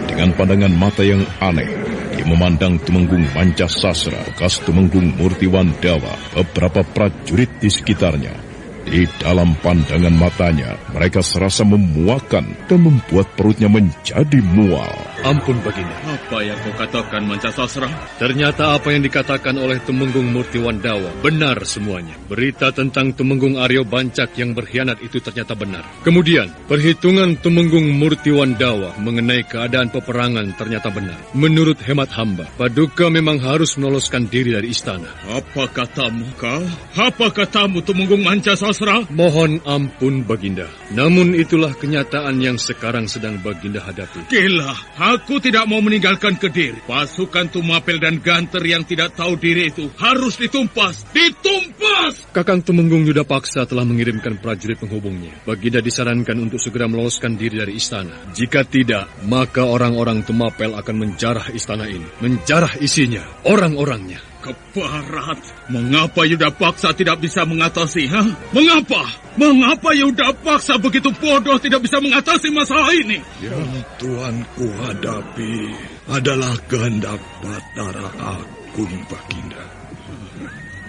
Dengan pandangan mata yang aneh, dia memandang Tumenggung Mancasastra, bekas Tumenggung Murtiwandawa, beberapa prajurit di sekitarnya. Di dalam pandangan matanya, mereka serasa memuakan dan membuat perutnya menjadi mual. Ampun, Baginda. Apa yang kau katakan, Mancasastra? Ternyata apa yang dikatakan oleh Tumenggung Murtiwandawa benar semuanya. Berita tentang Tumenggung Aryo Bancak yang berkhianat itu ternyata benar. Kemudian, perhitungan Tumenggung Murtiwandawa mengenai keadaan peperangan ternyata benar. Menurut hemat hamba, Paduka memang harus meloloskan diri dari istana. Apa katamu kau? Apa katamu, Tumenggung Mancasastra? Mohon ampun, Baginda. Namun itulah kenyataan yang sekarang sedang Baginda hadapi. Gila, aku tidak mau meninggalkan Kediri. Pasukan Tumapel dan Ganter yang tidak tahu diri itu harus ditumpas. Ditumpas! Kakang Tumenggung Yudapaksa telah mengirimkan prajurit penghubungnya. Baginda disarankan untuk segera meloloskan diri dari istana. Jika tidak, maka orang-orang Tumapel akan menjarah istana ini. Menjarah isinya, orang-orangnya. Ke barat. Mengapa Yudapaksa tidak bisa mengatasi, ha? Mengapa? Mengapa Yudapaksa begitu bodoh tidak bisa mengatasi masalah ini? Yang tuanku hadapi adalah kehendak Batara Agung, Baginda.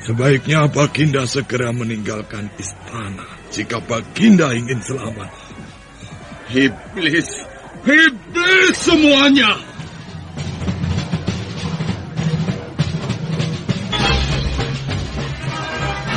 Sebaiknya Baginda segera meninggalkan istana jika Baginda ingin selamat. Iblis semuanya!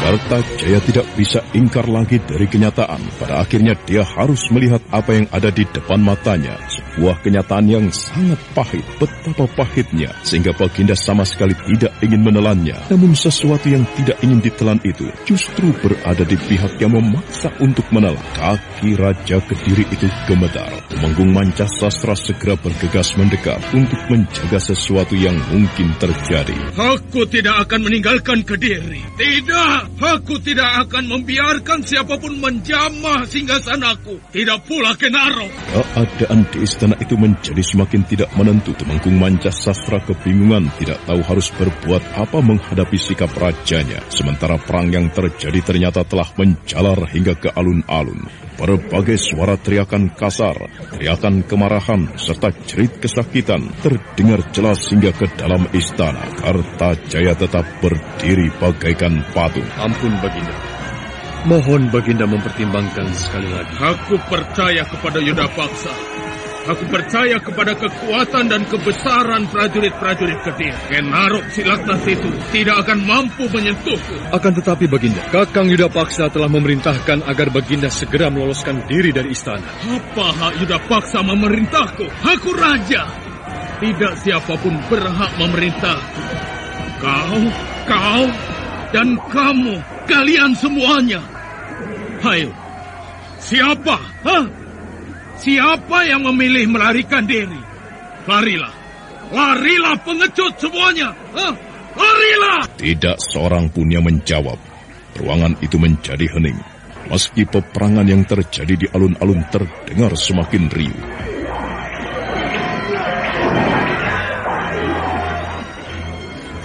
Kertajaya tidak bisa ingkar lagi dari kenyataan. Pada akhirnya dia harus melihat apa yang ada di depan matanya. Sebuah kenyataan yang sangat pahit, betapa pahitnya, sehingga Baginda sama sekali tidak ingin menelannya. Namun sesuatu yang tidak ingin ditelan itu justru berada di pihak yang memaksa untuk menelan. Kaki Raja Kediri itu gemetar. Tumenggung Mancasastra segera bergegas mendekat untuk menjaga sesuatu yang mungkin terjadi. Aku tidak akan meninggalkan Kediri. Tidak! Aku tidak akan membiarkan siapapun menjamah singgasanaku. Tidak pula Ken Arok. Keadaan di istana itu menjadi semakin tidak menentu. Tumenggung Mancasastra kebingungan, tidak tahu harus berbuat apa menghadapi sikap rajanya. Sementara perang yang terjadi ternyata telah menjalar hingga ke alun-alun. Berbagai suara teriakan kasar, teriakan kemarahan, serta jerit kesakitan terdengar jelas hingga ke dalam istana. Kertajaya tetap berdiri bagaikan patung. Ampun, Baginda. Mohon Baginda mempertimbangkan sekali lagi. Aku percaya kepada Yudapaksa. Aku percaya kepada kekuatan dan kebesaran prajurit-prajurit Kediri. Ken Arok Silaktas itu tidak akan mampu menyentuhku. Akan tetapi Baginda, Kakang Yudapaksa telah memerintahkan agar Baginda segera meloloskan diri dari istana. Apa hak Yudapaksa memerintahku? Aku raja. Tidak siapapun berhak memerintahku. Kau, dan kamu, kalian semuanya. Ayo, siapa? Siapa yang memilih melarikan diri? Larilah pengecut semuanya. Larilah! Tidak seorang pun yang menjawab. Ruangan itu menjadi hening. Meski peperangan yang terjadi di alun-alun terdengar semakin riuh.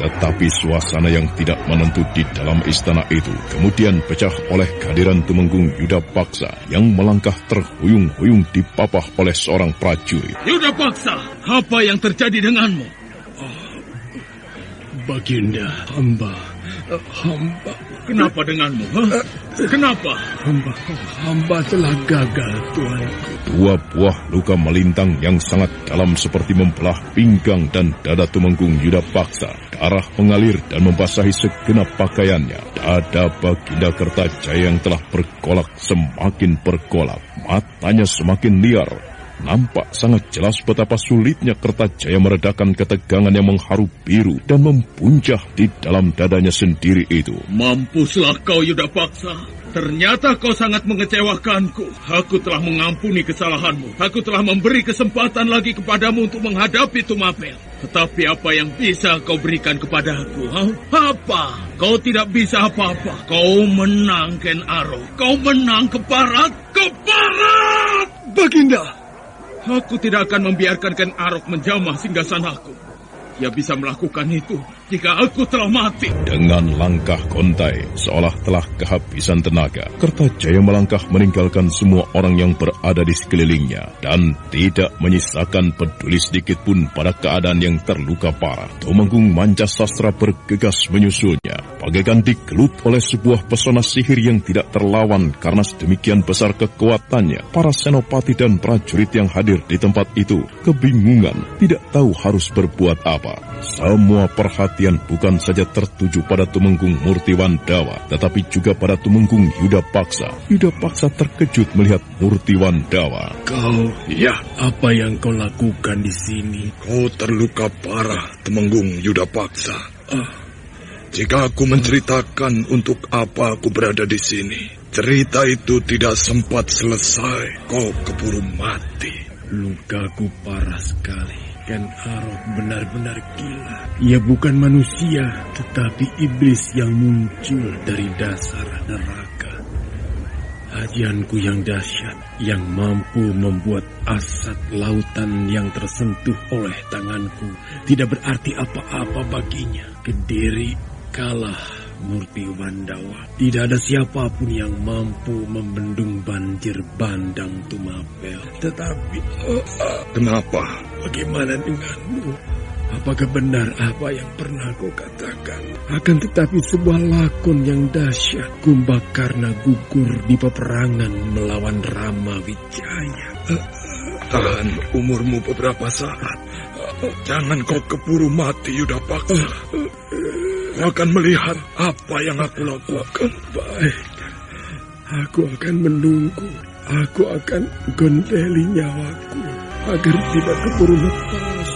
Tetapi suasana yang tidak menentu di dalam istana itu kemudian pecah oleh kehadiran Tumenggung Yudapaksa yang melangkah terhuyung-huyung dipapah oleh seorang prajurit. Yudapaksa, apa yang terjadi denganmu? Baginda, hamba. Kenapa denganmu? Kenapa? Hamba telah gagal, Tuanku. Dua buah luka melintang yang sangat dalam seperti membelah pinggang dan dada Tumenggung Yudapaksa. Darah mengalir dan membasahi segenap pakaiannya. Dada Baginda Kertajaya yang telah bergolak semakin bergolak. Matanya semakin liar. Nampak sangat jelas betapa sulitnya Kertajaya meredakan ketegangan yang mengharu biru dan membuncah di dalam dadanya sendiri itu. Mampuslah kau Yudapaksa. Ternyata kau sangat mengecewakanku. Aku telah mengampuni kesalahanmu. Aku telah memberi kesempatan lagi kepadamu untuk menghadapi Tumapel. Tetapi apa yang bisa kau berikan kepadaku? Apa? Kau tidak bisa apa-apa. Kau menang, Ken Arok. Kau menang, Keparat. Baginda! Aku tidak akan membiarkan Ken Arok menjamah singgasanaku. Dia bisa melakukan itu jika aku telah mati. Dengan langkah kontai, seolah telah kehabisan tenaga, Kertajaya melangkah meninggalkan semua orang yang berada di sekelilingnya dan tidak menyisakan peduli sedikit pun pada keadaan yang terluka parah. Tumenggung Mancasastra bergegas menyusulnya, bagaikan digelut oleh sebuah pesona sihir yang tidak terlawan karena sedemikian besar kekuatannya. Para senopati dan prajurit yang hadir di tempat itu kebingungan, tidak tahu harus berbuat apa. Semua perhatian bukan saja tertuju pada Tumenggung Murtiwandawa, tetapi juga pada Tumenggung Yudapaksa. Yudapaksa terkejut melihat Murtiwandawa. Apa yang kau lakukan di sini? Kau terluka parah, Tumenggung Yudapaksa. Jika aku menceritakan untuk apa aku berada di sini, cerita itu tidak sempat selesai. Kau keburu mati. Lukaku parah sekali. Ken Arok benar-benar gila. Ia bukan manusia, tetapi iblis yang muncul dari dasar neraka. Ajianku yang dahsyat, yang mampu membuat asat lautan yang tersentuh oleh tanganku, tidak berarti apa-apa baginya. Kediri kalah Murtiwandawa. Tidak ada siapapun yang mampu membendung banjir bandang Tumapel. Tetapi, kenapa? Bagaimana denganmu? Apakah benar apa yang pernah kau katakan? Akan tetapi sebuah lakon yang dahsyat, Kumbakarna gugur di peperangan melawan Rama Wijaya. Tahan umurmu beberapa saat. Jangan kau keburu mati, Yudapaksa. Kau akan melihat apa yang aku lakukan. Baik, aku akan menunggu. Aku akan gondeli nyawaku agar tidak keburu lepas.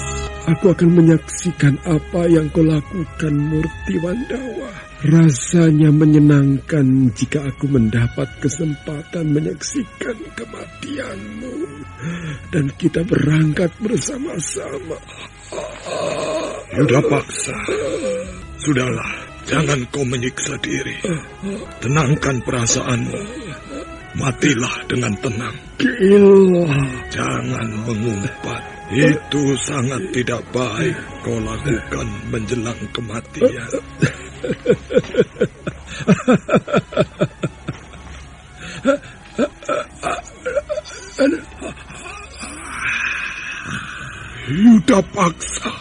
Aku akan menyaksikan apa yang kau lakukan, Murtiwandawa. Rasanya menyenangkan jika aku mendapat kesempatan menyaksikan kematianmu. Dan kita berangkat bersama-sama. Yudapaksa, sudahlah, jangan kau menyiksa diri. Tenangkan perasaanmu. Matilah dengan tenang. Gila. Jangan mengumpat. Itu sangat tidak baik kau lakukan menjelang kematian. Yudapaksa.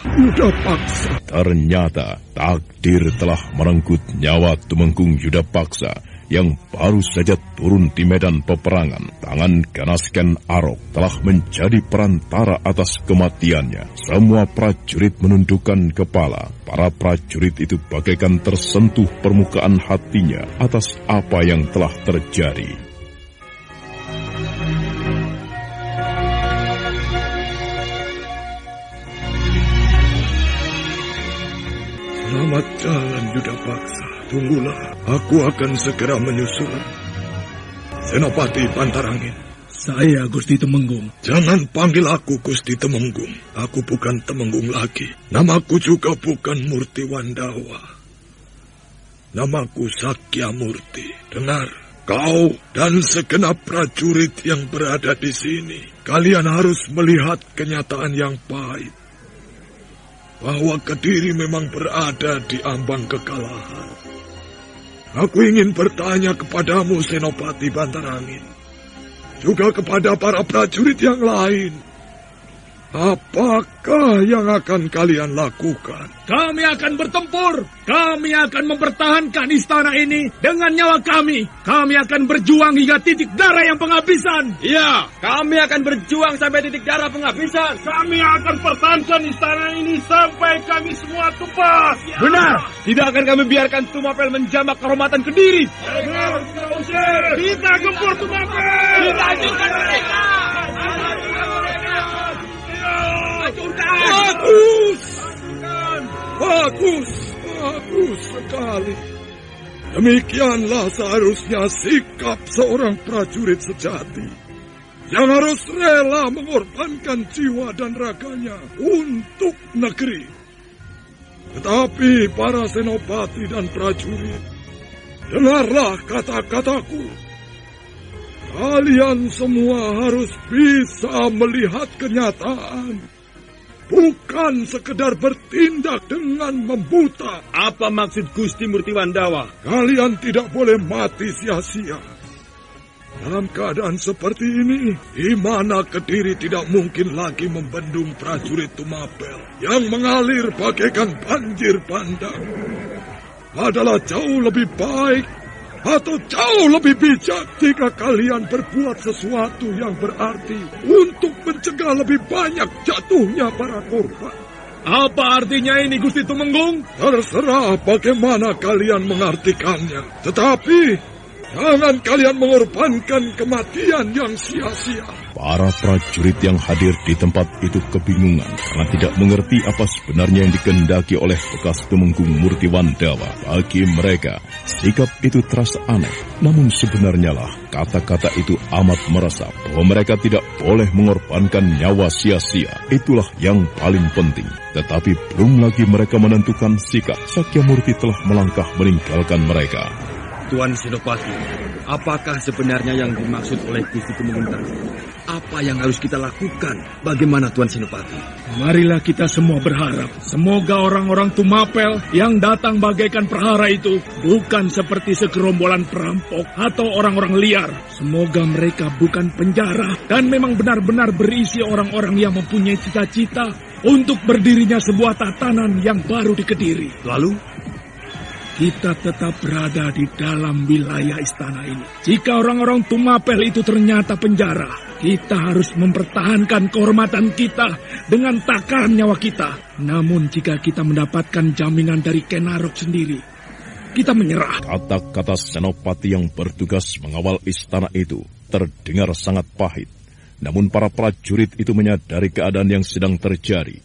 Ternyata takdir telah merenggut nyawa Tumenggung Yudapaksa yang baru saja turun di medan peperangan. Tangan ganas Ken Arok telah menjadi perantara atas kematiannya. Semua prajurit menundukkan kepala. Para prajurit itu bagaikan tersentuh permukaan hatinya atas apa yang telah terjadi. Selamat jalan, Yudapaksa. Tunggulah, aku akan segera menyusul. Senopati Bantarangin. Saya Gusti Temenggung. Jangan panggil aku Gusti Temenggung. Aku bukan Temenggung lagi. Namaku juga bukan Murti Wandawa. Namaku Sakya Murti. Dengar, kau dan segenap prajurit yang berada di sini, kalian harus melihat kenyataan yang pahit. Bahwa Kediri memang berada di ambang kekalahan. Aku ingin bertanya kepadamu, Senopati Bantarangin, juga kepada para prajurit yang lain. Apakah yang akan kalian lakukan? Kami akan bertempur. Kami akan mempertahankan istana ini dengan nyawa kami. Kami akan berjuang hingga titik darah yang penghabisan. Iya, kami akan berjuang sampai titik darah penghabisan. Kami akan pertahankan istana ini sampai kami semua tumbas. Ya. Benar, tidak akan kami biarkan Tumapel menjamak kehormatan Kediri. Kita gempur Tumapel. Kita hancurkan mereka. Bagus sekali. Demikianlah seharusnya sikap seorang prajurit sejati yang harus rela mengorbankan jiwa dan raganya untuk negeri. Tetapi para senopati dan prajurit, dengarlah kata-kataku. Kalian semua harus bisa melihat kenyataan, bukan sekedar bertindak dengan membuta. Apa maksud Gusti Murti Wandawa? Kalian tidak boleh mati sia-sia. Dalam keadaan seperti ini, di mana Kediri tidak mungkin lagi membendung prajurit Tumapel yang mengalir bagaikan banjir bandang, adalah jauh lebih baik atau jauh lebih bijak jika kalian berbuat sesuatu yang berarti untuk mencegah lebih banyak jatuhnya para korban. Apa artinya ini, Gusti Tumenggung? Terserah bagaimana kalian mengartikannya. Tetapi jangan kalian mengorbankan kematian yang sia-sia. Para prajurit yang hadir di tempat itu kebingungan karena tidak mengerti apa sebenarnya yang dikehendaki oleh bekas Tumenggung Murti Wandawa. Bagi mereka, sikap itu terasa aneh. Namun sebenarnya lah kata-kata itu amat meresap bahwa mereka tidak boleh mengorbankan nyawa sia-sia. Itulah yang paling penting. Tetapi belum lagi mereka menentukan sikap, Sakya Murti telah melangkah meninggalkan mereka. Tuan Senopati, apakah sebenarnya yang dimaksud oleh Gusti Tumenggung tadi? Apa yang harus kita lakukan? Bagaimana Tuan Senopati? Marilah kita semua berharap semoga orang-orang Tumapel yang datang bagaikan prahara itu bukan seperti segerombolan perampok atau orang-orang liar. Semoga mereka bukan penjara dan memang benar-benar berisi orang-orang yang mempunyai cita-cita untuk berdirinya sebuah tatanan yang baru di Kediri. Lalu? Kita tetap berada di dalam wilayah istana ini. Jika orang-orang Tumapel itu ternyata penjara, kita harus mempertahankan kehormatan kita dengan takaran nyawa kita. Namun jika kita mendapatkan jaminan dari Ken Arok sendiri, kita menyerah. Kata-kata senopati yang bertugas mengawal istana itu terdengar sangat pahit. Namun para prajurit itu menyadari keadaan yang sedang terjadi.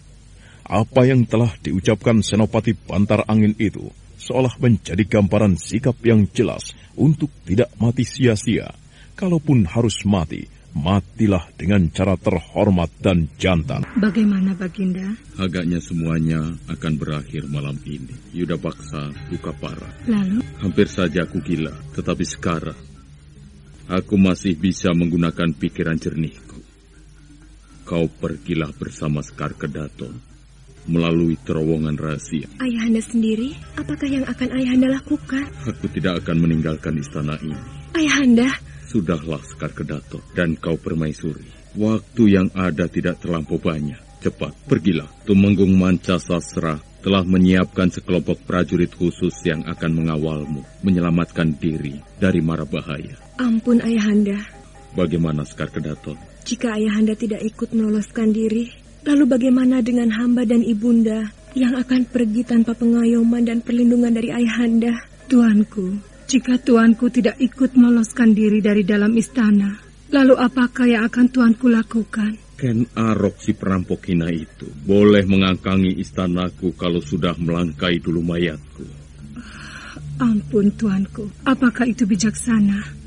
Apa yang telah diucapkan Senopati Bantar Angin itu seolah menjadi gambaran sikap yang jelas untuk tidak mati sia-sia. Kalaupun harus mati, matilah dengan cara terhormat dan jantan. Bagaimana, Baginda? Agaknya semuanya akan berakhir malam ini. Yudapaksa luka parah. Lalu? Hampir saja aku gila, tetapi sekarang aku masih bisa menggunakan pikiran jernihku. Kau pergilah bersama Sekar Kedaton melalui terowongan rahasia. Ayahanda sendiri, apakah yang akan Ayahanda lakukan? Aku tidak akan meninggalkan istana ini. Ayahanda? Sudahlah Sekar Kedaton dan kau permaisuri. Waktu yang ada tidak terlampau banyak. Cepat, pergilah. Tumenggung Manca Sasra telah menyiapkan sekelompok prajurit khusus yang akan mengawalmu menyelamatkan diri dari mara bahaya. Ampun Ayahanda. Bagaimana Sekar Kedaton? Jika Ayahanda tidak ikut meloloskan diri, lalu bagaimana dengan hamba dan ibunda yang akan pergi tanpa pengayoman dan perlindungan dari Ayahanda? Tuanku, jika tuanku tidak ikut meloloskan diri dari dalam istana, lalu apakah yang akan tuanku lakukan? Ken Arok si perampok hina itu boleh mengangkangi istanaku kalau sudah melangkai dulu mayatku. Ampun tuanku, apakah itu bijaksana?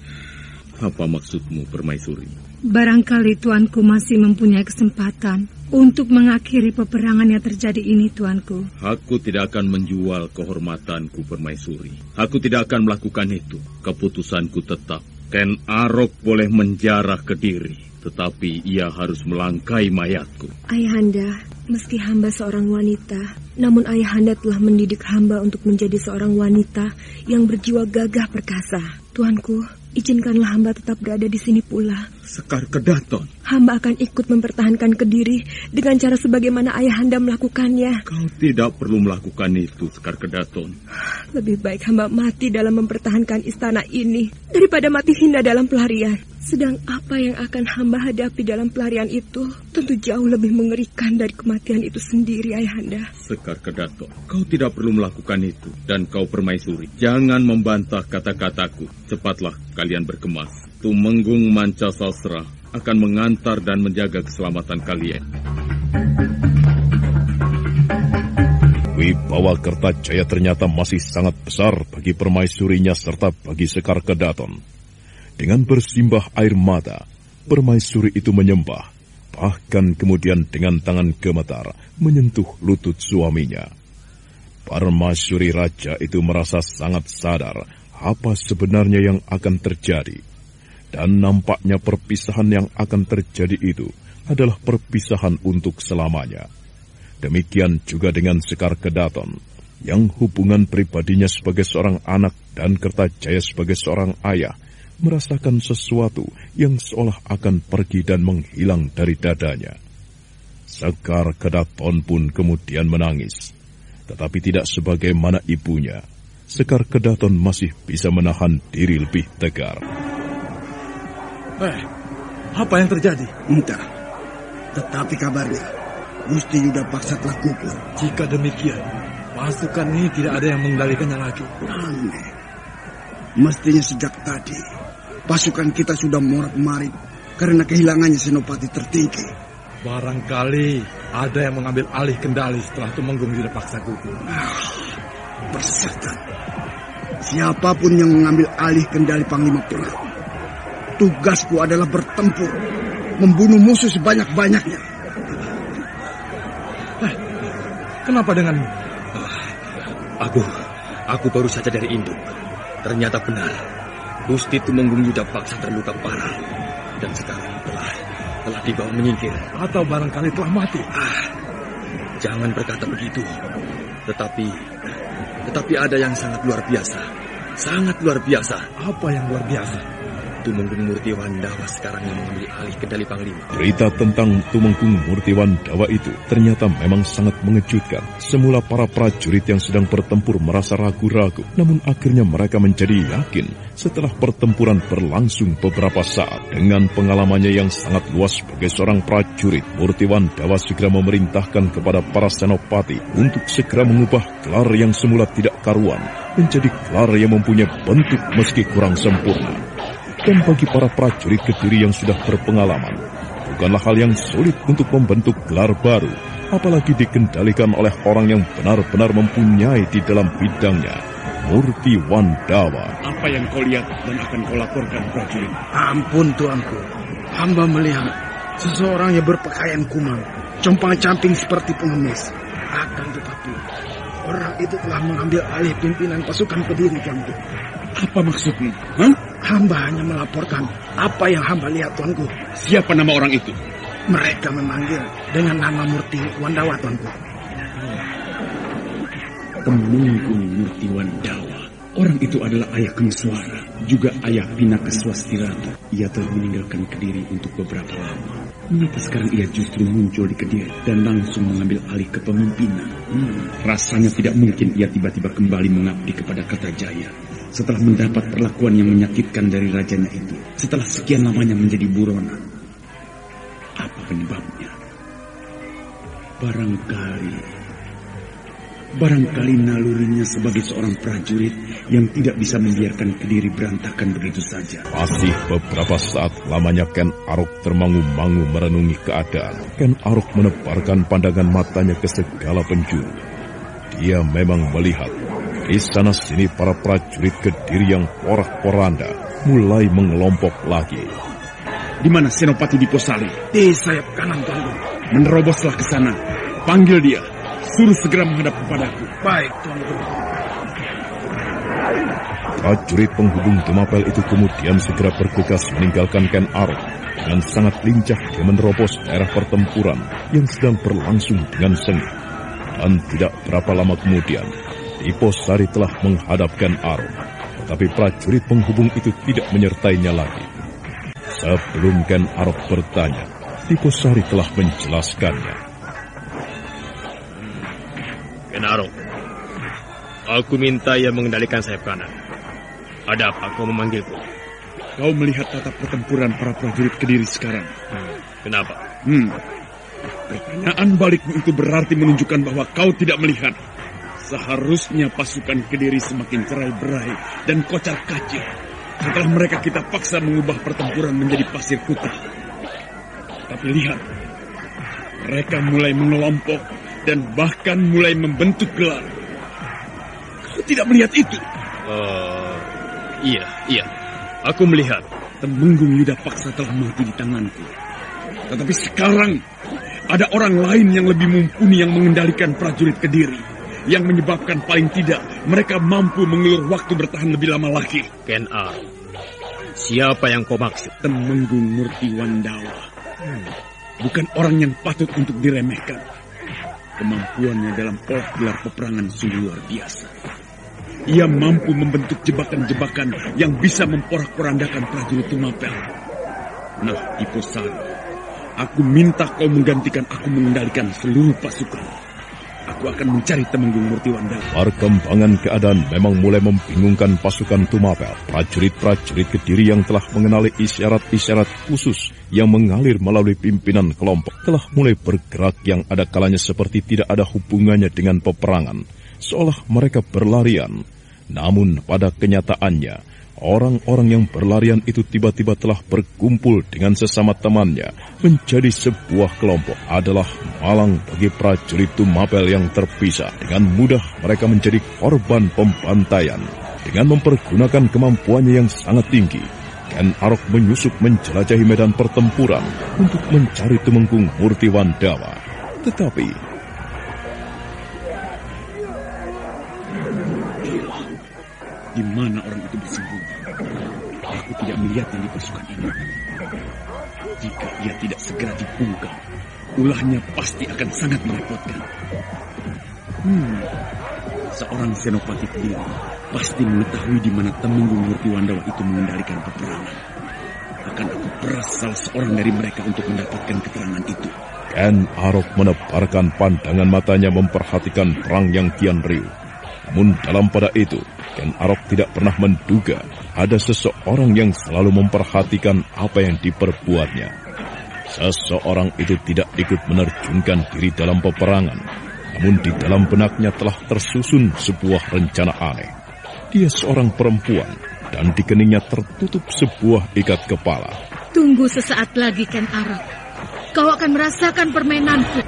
Apa maksudmu, Permaisuri? Barangkali tuanku masih mempunyai kesempatan untuk mengakhiri peperangan yang terjadi ini, tuanku. Aku tidak akan menjual kehormatanku, Permaisuri. Aku tidak akan melakukan itu. Keputusanku tetap. Ken Arok boleh menjarah Kediri, tetapi ia harus melangkai mayatku. Ayahanda, meski hamba seorang wanita, namun Ayahanda telah mendidik hamba untuk menjadi seorang wanita yang berjiwa gagah perkasa. Tuanku, izinkanlah hamba tetap berada di sini pula. Sekar Kedaton. Hamba akan ikut mempertahankan Kediri dengan cara sebagaimana Ayahanda melakukannya. Kau tidak perlu melakukan itu, Sekar Kedaton. Lebih baik hamba mati dalam mempertahankan istana ini daripada mati hina dalam pelarian. Sedang apa yang akan hamba hadapi dalam pelarian itu tentu jauh lebih mengerikan dari kematian itu sendiri, Ayahanda. Sekar Kedaton, kau tidak perlu melakukan itu. Dan kau Permaisuri, jangan membantah kata-kataku. Cepatlah kalian berkemas. Tumenggung Mancasasra akan mengantar dan menjaga keselamatan kalian. Wibawa Kertajaya ternyata masih sangat besar bagi permaisurinya serta bagi Sekar Kedaton. Dengan bersimbah air mata, permaisuri itu menyembah, bahkan kemudian dengan tangan gemetar menyentuh lutut suaminya. Permaisuri raja itu merasa sangat sadar apa sebenarnya yang akan terjadi. Dan nampaknya perpisahan yang akan terjadi itu adalah perpisahan untuk selamanya. Demikian juga dengan Sekar Kedaton, yang hubungan pribadinya sebagai seorang anak dan Kertajaya sebagai seorang ayah merasakan sesuatu yang seolah akan pergi dan menghilang dari dadanya. Sekar Kedaton pun kemudian menangis, tetapi tidak sebagaimana ibunya. Sekar Kedaton masih bisa menahan diri lebih tegar. Apa yang terjadi? Entah. Tetapi kabarnya, Gusti Yuda Paksa telah gugur. Jika demikian, pasukan ini tidak ada yang mengendalikannya lagi. Aneh. Mestinya sejak tadi, pasukan kita sudah morat-marit karena kehilangannya Senopati tertinggi. Barangkali ada yang mengambil alih kendali setelah Tumenggung Yuda Paksa gugur. Persetan. Siapapun yang mengambil alih kendali Panglima Perang, tugasku adalah bertempur, membunuh musuh sebanyak-banyaknya. Kenapa denganmu? Aku baru saja dari induk. Ternyata benar, Gusti Tumenggung Yuda Paksa terluka parah dan sekarang telah dibawa menyingkir. Atau barangkali telah mati. Jangan berkata begitu. Tetapi ada yang sangat luar biasa. Sangat luar biasa. Apa yang luar biasa? Tumenggung Murtiwandawa sekarang yang mengambil alih kendali Panglima. Berita tentang Tumenggung Murtiwandawa itu ternyata memang sangat mengejutkan. Semula para prajurit yang sedang bertempur merasa ragu-ragu, namun akhirnya mereka menjadi yakin setelah pertempuran berlangsung beberapa saat. Dengan pengalamannya yang sangat luas sebagai seorang prajurit, Murtiwandawa segera memerintahkan kepada para senopati untuk segera mengubah gelar yang semula tidak karuan menjadi gelar yang mempunyai bentuk meski kurang sempurna. Dan bagi para prajurit Kediri yang sudah berpengalaman, bukanlah hal yang sulit untuk membentuk gelar baru, apalagi dikendalikan oleh orang yang benar-benar mempunyai di dalam bidangnya, Murtiwandawa. Apa yang kau lihat dan akan kau laporkan, prajurit? Ampun, tuanku. Hamba melihat seseorang yang berpakaian kumal, compang-camping seperti pengemis. Akan tetapi, orang itu telah mengambil alih pimpinan pasukan Kediri, tuanku. Apa maksudmu? Hamba hanya melaporkan apa yang hamba lihat, tuanku. Siapa nama orang itu? Mereka memanggil dengan nama Murtiwandawa, tuanku. Tumenggung Murtiwandawa. Orang itu adalah ayah Kemeswara, juga ayah Pinakeswasti Ratu. Ia telah meninggalkan Kediri untuk beberapa lama. Mengapa sekarang ia justru muncul di Kediri dan langsung mengambil alih kepemimpinan? Rasanya tidak mungkin ia tiba-tiba kembali mengabdi kepada Kertajaya setelah mendapat perlakuan yang menyakitkan dari rajanya itu. Setelah sekian lamanya menjadi buronan. Apa penyebabnya? Barangkali nalurinya sebagai seorang prajurit yang tidak bisa membiarkan Kediri berantakan begitu saja. Masih beberapa saat lamanya Ken Arok termangu-mangu merenungi keadaan. Ken Arok menebarkan pandangan matanya ke segala penjuru. Dia memang melihat di sana sini para prajurit Kediri yang porak-poranda mulai mengelompok lagi. Di mana Senopati Diposari? Di sayap kanan, Tuan. Meneroboslah ke sana. Panggil dia. Suruh segera menghadap kepadaku. Baik, Tuan Guru. Prajurit penghubung Tumapel itu kemudian segera bergegas meninggalkan Ken Arok. Dengan sangat lincah dia menerobos daerah pertempuran yang sedang berlangsung dengan sengit. Dan tidak berapa lama kemudian, Diposari telah menghadap Ken Arok. Tetapi prajurit penghubung itu tidak menyertainya lagi. Sebelum Ken Arok bertanya, Diposari telah menjelaskannya. Ken Arok, aku minta ia mengendalikan sayap kanan. Ada apa kau memanggilku? Kau melihat tata pertempuran para prajurit Kediri sekarang. Kenapa? Pertanyaan balikmu itu berarti menunjukkan bahwa kau tidak melihat. Seharusnya pasukan Kediri semakin cerai-berai dan kocar-kacir setelah mereka kita paksa mengubah pertempuran menjadi pasir kutah. Tapi lihat, mereka mulai mengelompok dan bahkan mulai membentuk gelar. Kau tidak melihat itu? Iya. Aku melihat. Temenggung Yuda Paksa telah mati di tanganku. Tetapi sekarang ada orang lain yang lebih mumpuni yang mengendalikan prajurit Kediri, yang menyebabkan paling tidak mereka mampu mengulur waktu bertahan lebih lama lagi. Ken Arok, siapa yang kau maksud? Temenggung Murtiwandawa. Bukan orang yang patut untuk diremehkan. Kemampuannya dalam olah gelar peperangan sungguh luar biasa. Ia mampu membentuk jebakan-jebakan yang bisa memporak-porandakan prajurit Tumapel. Nah, Diposari, aku minta kau menggantikan aku mengendalikan seluruh pasukan. Aku akan mencari Temenggung Murtiwandawa. Perkembangan keadaan memang mulai membingungkan pasukan Tumapel. Prajurit-prajurit Kediri yang telah mengenali isyarat-isyarat khusus yang mengalir melalui pimpinan kelompok telah mulai bergerak yang ada kalanya seperti tidak ada hubungannya dengan peperangan, seolah mereka berlarian. Namun pada kenyataannya, orang-orang yang berlarian itu tiba-tiba telah berkumpul dengan sesama temannya menjadi sebuah kelompok. Adalah malang bagi prajurit Tumapel yang terpisah. Dengan mudah mereka menjadi korban pembantaian. Dengan mempergunakan kemampuannya yang sangat tinggi, Ken Arok menyusup menjelajahi medan pertempuran untuk mencari Temenggung Murtiwandawa. Tetapi di mana orang itu bersembunyi? Aku tidak melihatnya di pasukan ini. Jika ia tidak segera dibungkam, ulahnya pasti akan sangat merepotkan. Seorang senopati Kediri pasti mengetahui di mana Temenggung Murtiwandawa itu mengendalikan peperangan. Akan aku peras salah seorang dari mereka untuk mendapatkan keterangan itu. Ken Arok menebarkan pandangan matanya memperhatikan perang yang kian riuh. Namun dalam pada itu, Ken Arok tidak pernah menduga ada seseorang yang selalu memperhatikan apa yang diperbuatnya. Seseorang itu tidak ikut menerjunkan diri dalam peperangan, namun di dalam benaknya telah tersusun sebuah rencana aneh. Dia seorang perempuan, dan di keningnya tertutup sebuah ikat kepala. Tunggu sesaat lagi, Ken Arok. Kau akan merasakan permainanku.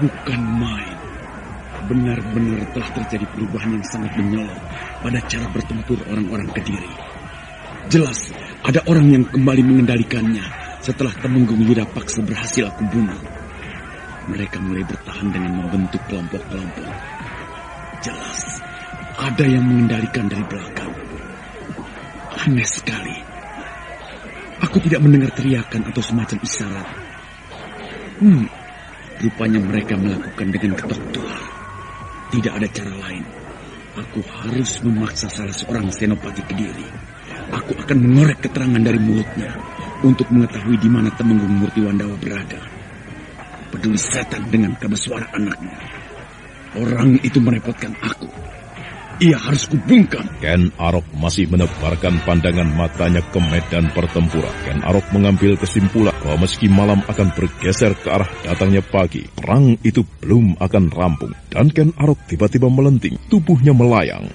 Bukan main. Benar-benar telah terjadi perubahan yang sangat menyolok pada cara bertempur orang-orang Kediri. Jelas ada orang yang kembali mengendalikannya setelah Temenggung Yuda Paksa berhasil aku bunuh. Mereka mulai bertahan dengan membentuk kelompok-kelompok. Jelas ada yang mengendalikan dari belakang. Aneh sekali. Aku tidak mendengar teriakan atau semacam isyarat. Rupanya mereka melakukan dengan ketok tular. Tidak ada cara lain. Aku harus memaksa salah seorang senopati Kediri. Aku akan mengorek keterangan dari mulutnya. untuk mengetahui di mana Temenggung Murtiwandawa berada. Peduli setan dengan Kameswara anaknya. Orang itu merepotkan aku. Ia harus kubungkam. Ken Arok masih menebarkan pandangan matanya ke medan pertempuran. Ken Arok mengambil kesimpulan bahwa meski malam akan bergeser ke arah datangnya pagi, perang itu belum akan rampung. Dan Ken Arok tiba-tiba melenting, tubuhnya melayang.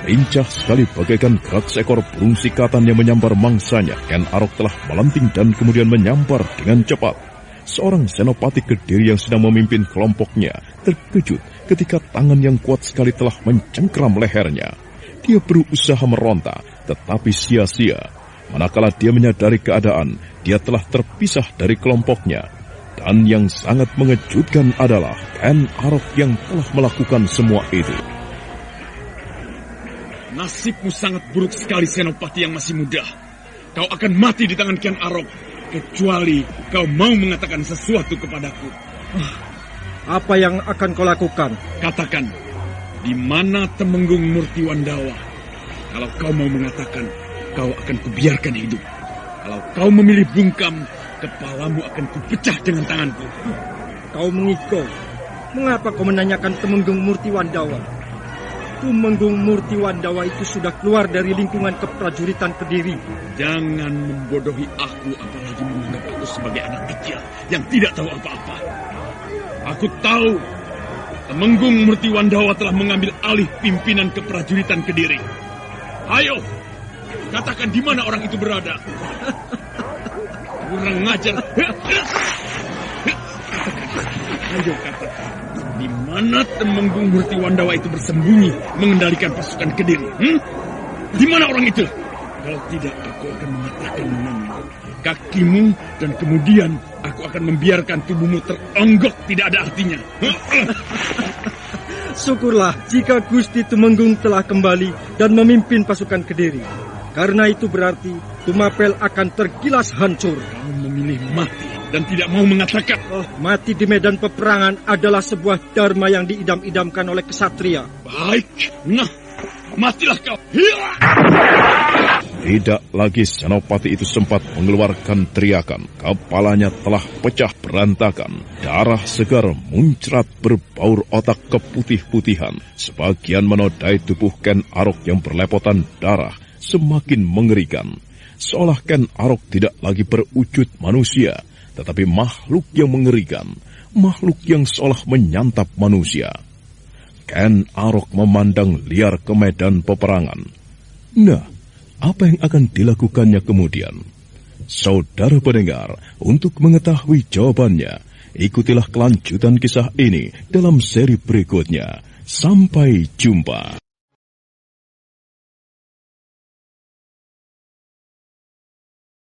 Lincah sekali bagaikan gerak seekor burung sikatan yang menyambar mangsanya. Ken Arok telah melenting dan kemudian menyambar dengan cepat. Seorang senopati Kediri yang sedang memimpin kelompoknya terkejut ketika tangan yang kuat sekali telah mencengkram lehernya. Dia berusaha meronta, tetapi sia-sia. Manakala dia menyadari keadaan, dia telah terpisah dari kelompoknya. Dan yang sangat mengejutkan adalah Ken Arok yang telah melakukan semua itu. Nasibmu sangat buruk sekali, senopati yang masih muda. Kau akan mati di tangan Ken Arok, kecuali kau mau mengatakan sesuatu kepadaku. Apa yang akan kau lakukan? Katakan, di mana Temenggung Murtiwandawa? Kalau kau mau mengatakan, kau akan kubiarkan hidup. Kalau kau memilih bungkam, kepalamu akan kupecah dengan tanganku. Kau mengiko. Mengapa kau menanyakan Temenggung Murtiwandawa? Temenggung Murtiwandawa itu sudah keluar dari lingkungan keprajuritan Kediri. Jangan membodohi aku, apalagi menganggap aku sebagai anak kecil yang tidak tahu apa-apa. Aku tahu Temenggung Murtiwandawa telah mengambil alih pimpinan keprajuritan Kediri. Ayo, katakan di mana orang itu berada. Kurang ngajar. Ayo katakan. Di mana Temenggung Murtiwandawa itu bersembunyi mengendalikan pasukan Kediri? Di mana orang itu? Kalau tidak, aku akan mengatakan namamu, kakimu, dan kemudian aku akan membiarkan tubuhmu teronggok tidak ada artinya. Syukurlah jika Gusti Temenggung telah kembali dan memimpin pasukan Kediri. Karena itu berarti Tumapel akan tergilas hancur. Kamu memilih mati dan tidak mau mengatakan. Mati di medan peperangan adalah sebuah dharma yang diidam-idamkan oleh kesatria. Baik, nah, matilah kau. Tidak lagi senopati itu sempat mengeluarkan teriakan. Kepalanya telah pecah berantakan. Darah segar muncrat berbaur otak keputih-putihan. Sebagian menodai tubuh Ken Arok yang berlepotan darah semakin mengerikan. Seolah Ken Arok tidak lagi berwujud manusia, tetapi makhluk yang mengerikan, makhluk yang seolah menyantap manusia. Ken Arok memandang liar ke medan peperangan. Nah, apa yang akan dilakukannya kemudian? Saudara pendengar, untuk mengetahui jawabannya, ikutilah kelanjutan kisah ini dalam seri berikutnya. Sampai jumpa.